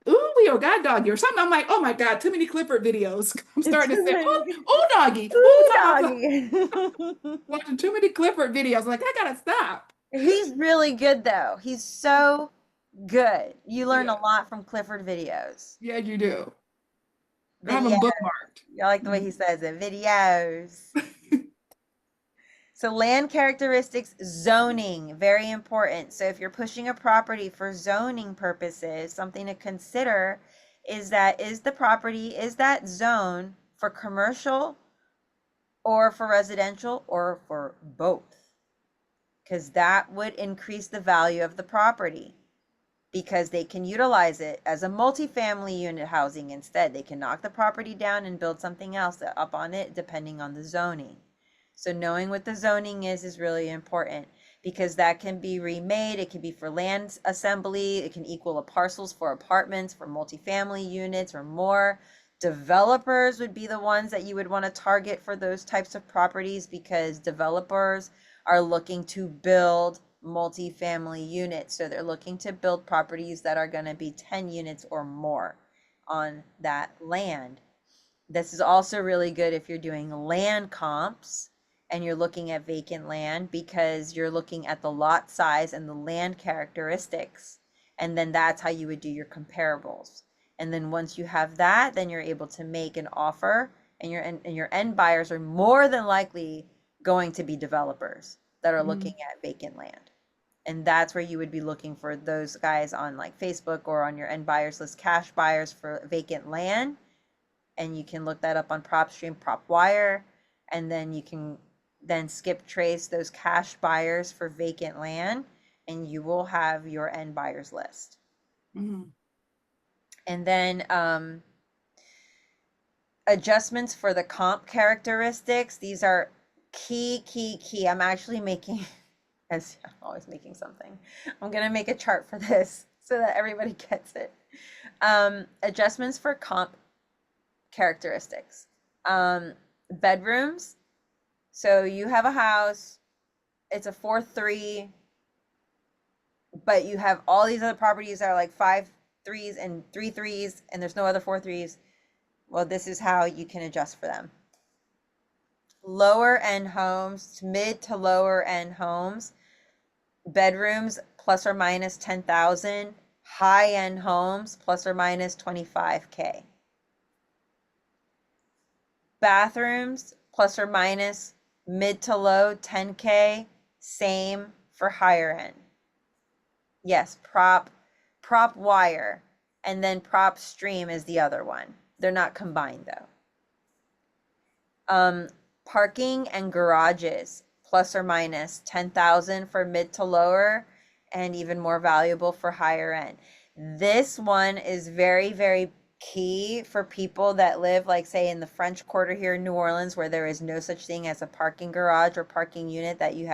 Ooh, or God doggy or something. I'm like, oh my God, too many Clifford videos. I'm starting to say, oh doggy. Ooh, Ooh, doggy. watching too many Clifford videos. I'm like, I gotta stop. He's really good though. He's so good. You learn Yeah, a lot from Clifford videos. yeah, you do. I have Videos. them bookmarked. I like the way he says it. Videos. So land characteristics, zoning, very important. So if you're pushing a property for zoning purposes, something to consider is that is that zone for commercial or for residential or for both? Because that would increase the value of the property because they can utilize it as a multifamily unit housing instead. They can knock the property down and build something else up on it depending on the zoning. So knowing what the zoning is really important because that can be remade. It can be for land assembly. It can equal parcels for apartments, for multifamily units or more. Developers would be the ones that you would want to target for those types of properties because developers are looking to build multifamily units. So they're looking to build properties that are going to be 10 units or more on that land. This is also really good if you're doing land comps and you're looking at vacant land because you're looking at the lot size and the land characteristics. And then that's how you would do your comparables. And then once you have that, then you're able to make an offer, and your end buyers are more than likely going to be developers that are looking at vacant land. And that's where you would be looking for those guys on like Facebook or on your end buyers list, cash buyers for vacant land. And you can look that up on PropStream, PropWire, and then you can then skip trace those cash buyers for vacant land, and you will have your end buyers list. And then adjustments for the comp characteristics. These are key. I'm actually making, as I'm always making something, I'm gonna make a chart for this so that everybody gets it. Adjustments for comp characteristics. Bedrooms. So you have a house, it's a 4-3, but you have all these other properties that are like 5-3s and 3-3s, and there's no other 4-3s. Well, this is how you can adjust for them. Lower end homes, mid to lower end homes, bedrooms plus or minus 10,000, high end homes plus or minus 25K. Bathrooms plus or minus mid to low 10K, same for higher end. Yes, PropWire, and then PropStream is the other one. They're not combined though. Parking and garages plus or minus 10,000 for mid to lower, and even more valuable for higher end. This one is very, very key for people that live, like say in the French Quarter here in New Orleans, where there is no such thing as a parking garage or parking unit that you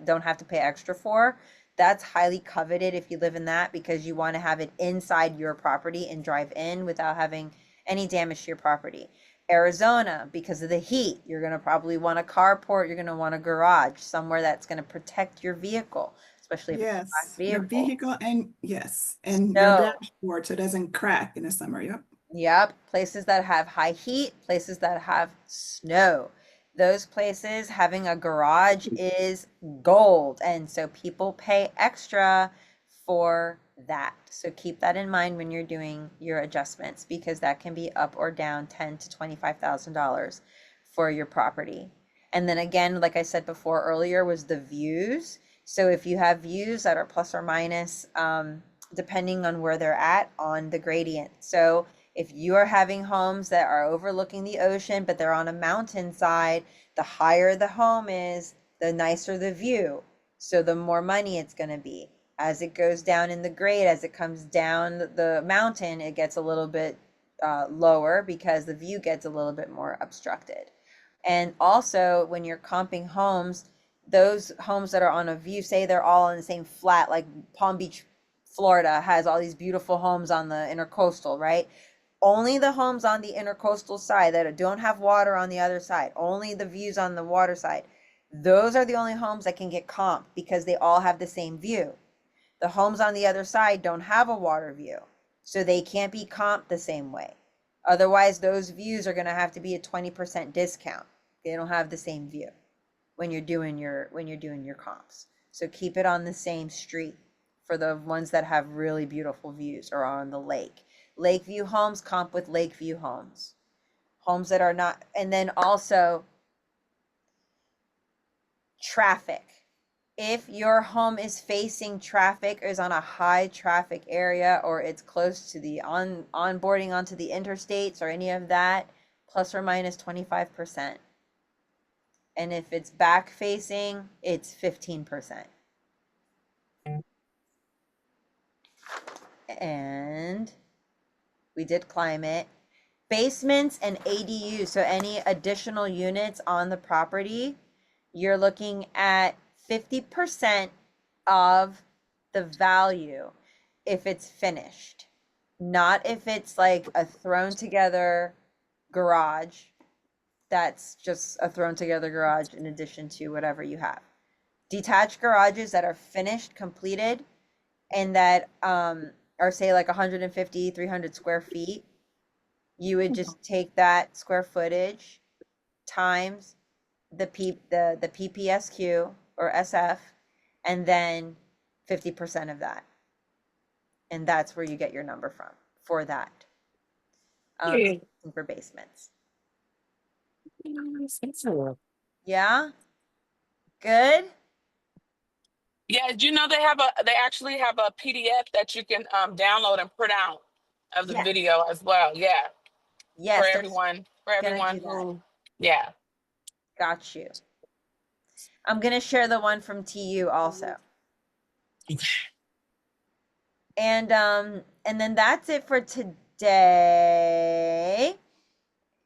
don't have to pay extra for. That's highly coveted if you live in that, because you want to have it inside your property and drive in without having any damage to your property. Arizona, because of the heat, you're going to probably want a carport, you're going to want a garage, somewhere that's going to protect your vehicle, especially if it's a black Yes, your vehicle and your No. dashboard so it doesn't crack in the summer. Yep. Yep, places that have high heat, places that have snow. Those places, having a garage is gold. And so people pay extra for that. So keep that in mind when you're doing your adjustments, because that can be up or down $10,000 to $25,000 for your property. And then again, like I said before earlier, was the views. So if you have views that are plus or minus, depending on where they're at on the gradient. So if you are having homes that are overlooking the ocean, but they're on a mountainside, the higher the home is, the nicer the view. So the more money it's going to be. As it goes down in the grade, as it comes down the mountain, it gets a little bit lower because the view gets a little bit more obstructed. And also, when you're comping homes, those homes that are on a view, say they're all on the same flat, like Palm Beach, Florida has all these beautiful homes on the intercoastal, right? Only the homes on the intercoastal side that don't have water on the other side, only the views on the water side, those are the only homes that can get comped because they all have the same view. The homes on the other side don't have a water view, so they can't be comped the same way. Otherwise, those views are going to have to be a 20% discount. They don't have the same view when you're doing your comps. So keep it on the same street for the ones that have really beautiful views or on the lake. Lakeview homes comp with Lakeview homes. Homes that are not, and then also traffic. If your home is facing traffic, is on a high traffic area, or it's close to the onboarding onto the interstates or any of that, plus or minus 25%. And if it's back facing, it's 15%. And we did climate. Basements and ADUs, so any additional units on the property, you're looking at 50% of the value if it's finished, not if it's like a thrown together garage. That's just a thrown together garage in addition to whatever you have. Detached garages that are finished, completed, and that are say like 150, 300 square feet, you would just take that square footage times the PPSQ or SF, and then 50% of that. And that's where you get your number from for that. Yeah. For basements. Excellent. Yeah. Good. Yeah, do you know they actually have a PDF that you can download and print out of the Yeah. video as well. Yeah. For Yes, there's gonna everyone do that. who, yeah. Got you. I'm gonna share the one from TU also. And then that's it for today.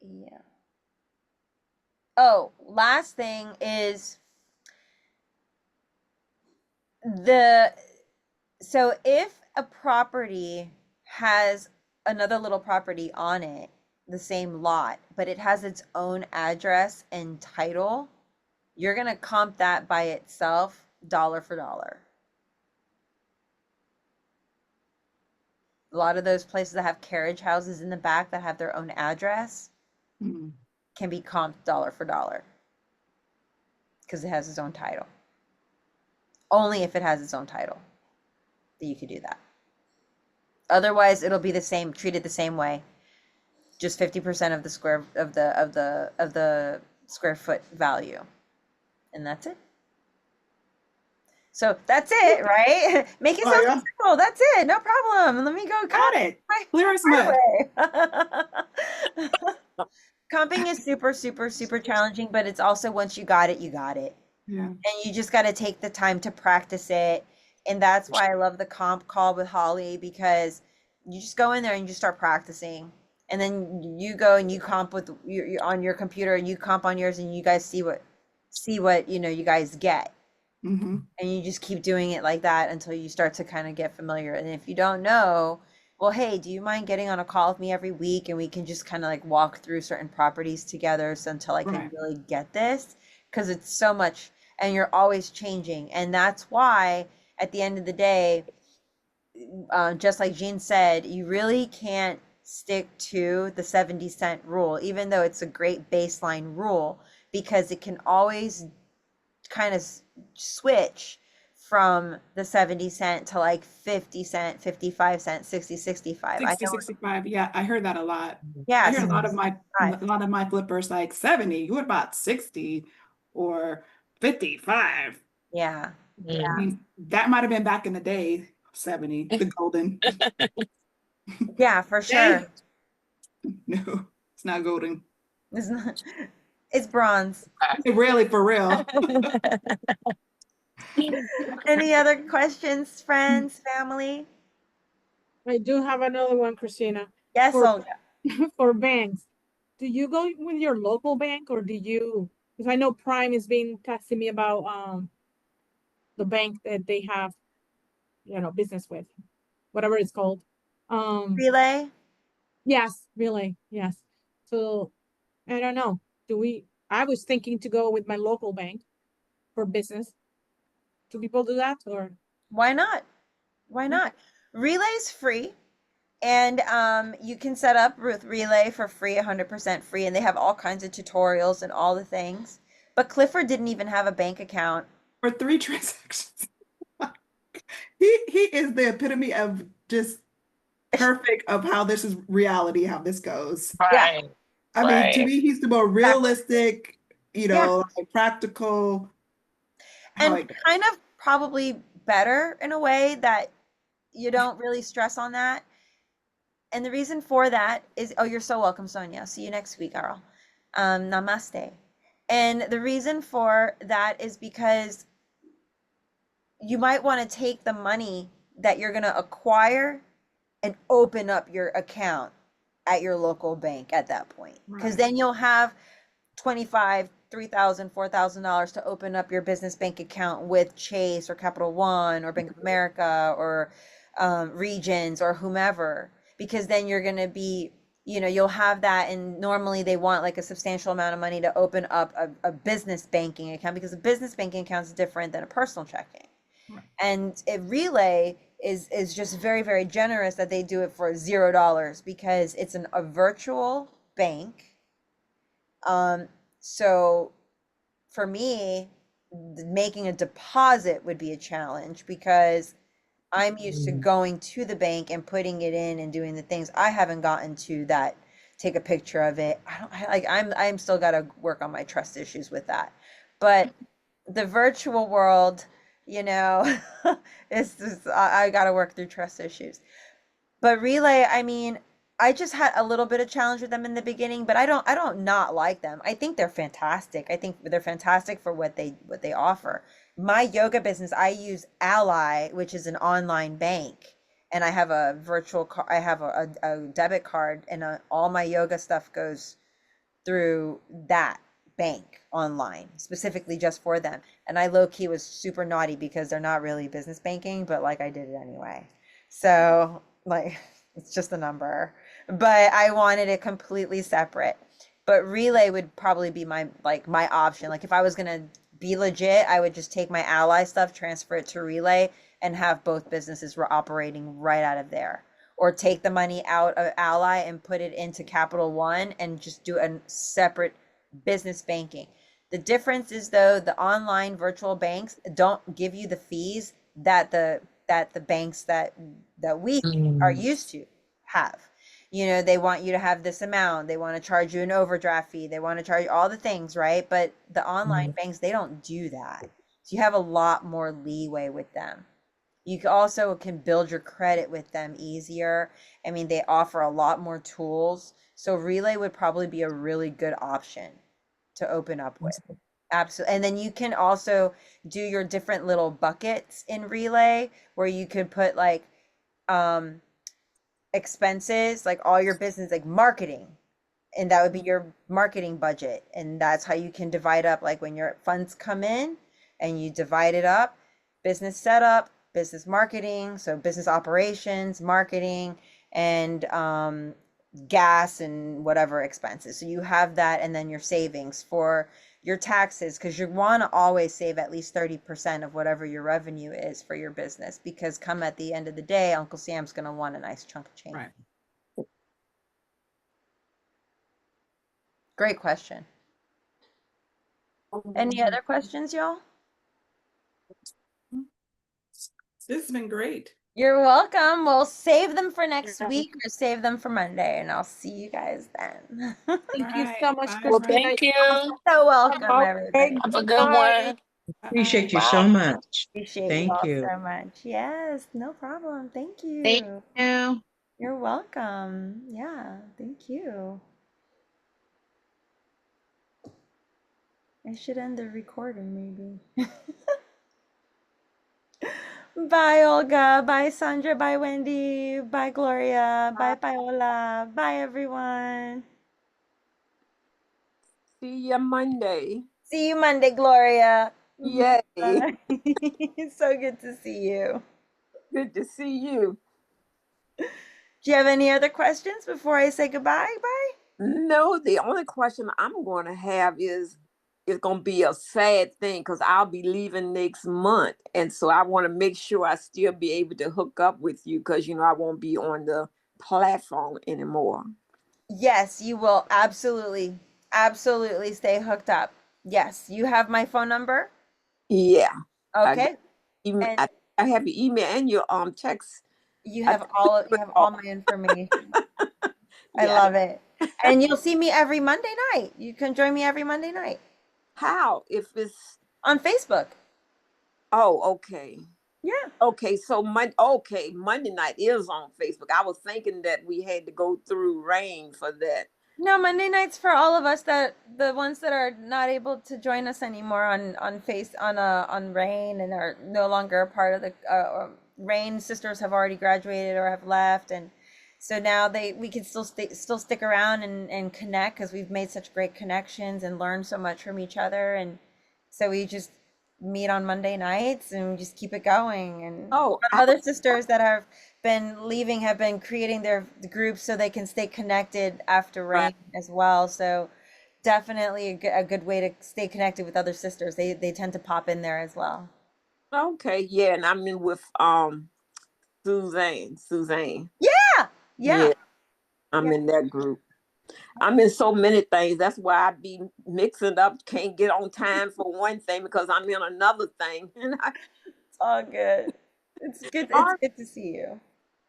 Yeah. Oh, last thing is so if a property has another little property on it, the same lot, but it has its own address and title, you're gonna comp that by itself dollar for dollar. A lot of those places that have carriage houses in the back that have their own address Mhm. can be comped dollar for dollar because it has its own title. Only if it has its own title that you could do that. Otherwise, it'll be the same, treated the same way. Just 50% of the square foot value, and that's it. So that's it, right? Make it Oh, sound yeah. simple. That's it. No problem. Let me go. Got it. Clear as mud. Comping is super, super, super challenging, but it's also once you got it, you got it. Yeah. And you just got to take the time to practice it. And that's why I love the comp call with Holly, because you just go in there and you start practicing. And then you go and you comp with you on your computer, and you comp on yours, and you guys see what you guys get. Mm-hmm. And you just keep doing it like that until you start to kind of get familiar. And if you don't know, well, hey, do you mind getting on a call with me every week, and we can just kind of like walk through certain properties together until I can Right. really get this, because it's so much and you're always changing. And that's why at the end of the day, just like Jean said, you really can't stick to the 70-cent rule, even though it's a great baseline rule, because it can always kind of switch from the 70 cent to like 50 cent, 55 cent, 60, 65. 60, 65. Yeah, I heard that a lot. Yeah, I hear a lot of 65. my flippers like 70. What about 60 or 55? Yeah. I mean, that might have been back in the day, 70, the golden. Yeah, for sure. No, it's not golden. It's not, it's bronze. Really, for real. Any other questions, friends, family? I do have another one, Christina. Yes, For Olga. for banks, do you go with your local bank, or do you? Because I know Prime is being testing me about the bank that they have, business with, whatever it's called. Relay? Yes, really, yes. So I don't know. I was thinking to go with my local bank for business. Do people do that, or? Why not? Why not? Relay's free. And you can set up with Relay for free, 100% free, and they have all kinds of tutorials and all the things. But Clifford didn't even have a bank account. For 3 transactions. He is the epitome of just perfect of how this is reality, how this goes. Yeah. Right. I mean, to Right. me, he's the more realistic, like practical. how And it goes. kind of probably better in a way that you don't really stress on that. And the reason for that is, oh, you're so welcome, Sonia. See you next week, Carl. Namaste. And the reason for that is because you might want to take the money that you're going to acquire and open up your account at your local bank at that point. Because Right. then you'll have 25, $3,000, $4,000 to open up your business bank account with Chase or Capital One or Bank of America or Regions or whomever. Because then you're going to be, you'll have that. And normally they want like a substantial amount of money to open up a business banking account, because a business banking account is different than a personal checking. Right. And a Relay is just very, very generous that they do it for $0, because it's a virtual bank. So for me, making a deposit would be a challenge, because I'm used to going to the bank and putting it in and doing the things. I haven't gotten to that. Take a picture of it. I'm still got to work on my trust issues with that. But the virtual world, you know, it's just, I got to work through trust issues. But Relay, I mean, I just had a little bit of challenge with them in the beginning, but I don't not like them. I think they're fantastic. I think they're fantastic for what they offer. My yoga business, I use Ally, which is an online bank, and I have a virtual car, I have a debit card, and all my yoga stuff goes through that bank online, specifically just for them. And I low key was super naughty because they're not really business banking, but like I did it anyway. So like it's just a number. But I wanted it completely separate. But Relay would probably be my option. Like if I was gonna be legit, I would just take my Ally stuff, transfer it to Relay, and have both businesses were operating right out of there, or take the money out of Ally and put it into Capital One and just do a separate business banking. The difference is though, the online virtual banks don't give you the fees that the banks that we are used to have. You know, they want you to have this amount, they want to charge you an overdraft fee, they want to charge you all the things, right? But the online banks, they don't do that. So you have a lot more leeway with them. You also can build your credit with them easier. I mean, they offer a lot more tools. So Relay would probably be a really good option to open up with. Absolutely. And then you can also do your different little buckets in Relay where you could put like expenses, like all your business, like marketing, and that would be your marketing budget, and that's how you can divide up, like when your funds come in and you divide it up: business setup, business marketing, so business operations, marketing, and gas and whatever expenses. So you have that, and then your savings for your taxes, because you want to always save at least 30% of whatever your revenue is for your business, because come at the end of the day, Uncle Sam's going to want a nice chunk of change. Right. Great question. Any other questions, y'all? This has been great. You're welcome. We'll save them for next week or save them for Monday, and I'll see you guys then. Thank you Right. so much, Bye, Well, Christina. thank you. So welcome, Okay. everybody. Have a good Bye. one. Appreciate you Bye. so much. Appreciate you Thank all you. so much. Yes, no problem. Thank Thank you. you. You're welcome. Yeah, thank you. I should end the recording maybe. Bye, Olga. Bye, Sandra. Bye, Wendy. Bye, Gloria. Bye, Paola. Bye, everyone. See you Monday. See you Monday, Gloria. Yay. Bye. So good to see you. Good to see you. Do you have any other questions before I say goodbye? Bye. No, the only question I'm going to have is it's going to be a sad thing because I'll be leaving next month. And so I want to make sure I still be able to hook up with you because, I won't be on the platform anymore. Yes, you will absolutely, absolutely stay hooked up. Yes, you have my phone number. Yeah. Okay. I, And I have your email and your text. you have all my information. I Yeah. love it. And you'll see me every Monday night. You can join me every Monday night How? If it's on Facebook. okay. Yeah. Okay, so Monday night is on Facebook. I was thinking that we had to go through rain for that. No, Monday nights for all of us, that the ones that are not able to join us anymore on Rain and are no longer a part of the Rain sisters have already graduated or have left, and so now we can still stick around and connect because we've made such great connections and learned so much from each other, and so we just meet on Monday nights and we just keep it going. And other sisters that have been leaving have been creating their groups so they can stay connected after Rain as well. So definitely a good way to stay connected with other sisters. They tend to pop in there as well. Okay, yeah, and I'm in with Suzanne. Yeah. I'm in that group. I'm in so many things. That's why I be mixing up. Can't get on time for one thing because I'm in another thing. It's all good. It's good. All It's right. good to see you.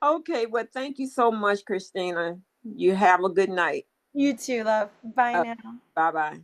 Okay, well, thank you so much, Christina. You have a good night. You too, love. Bye now. Bye bye.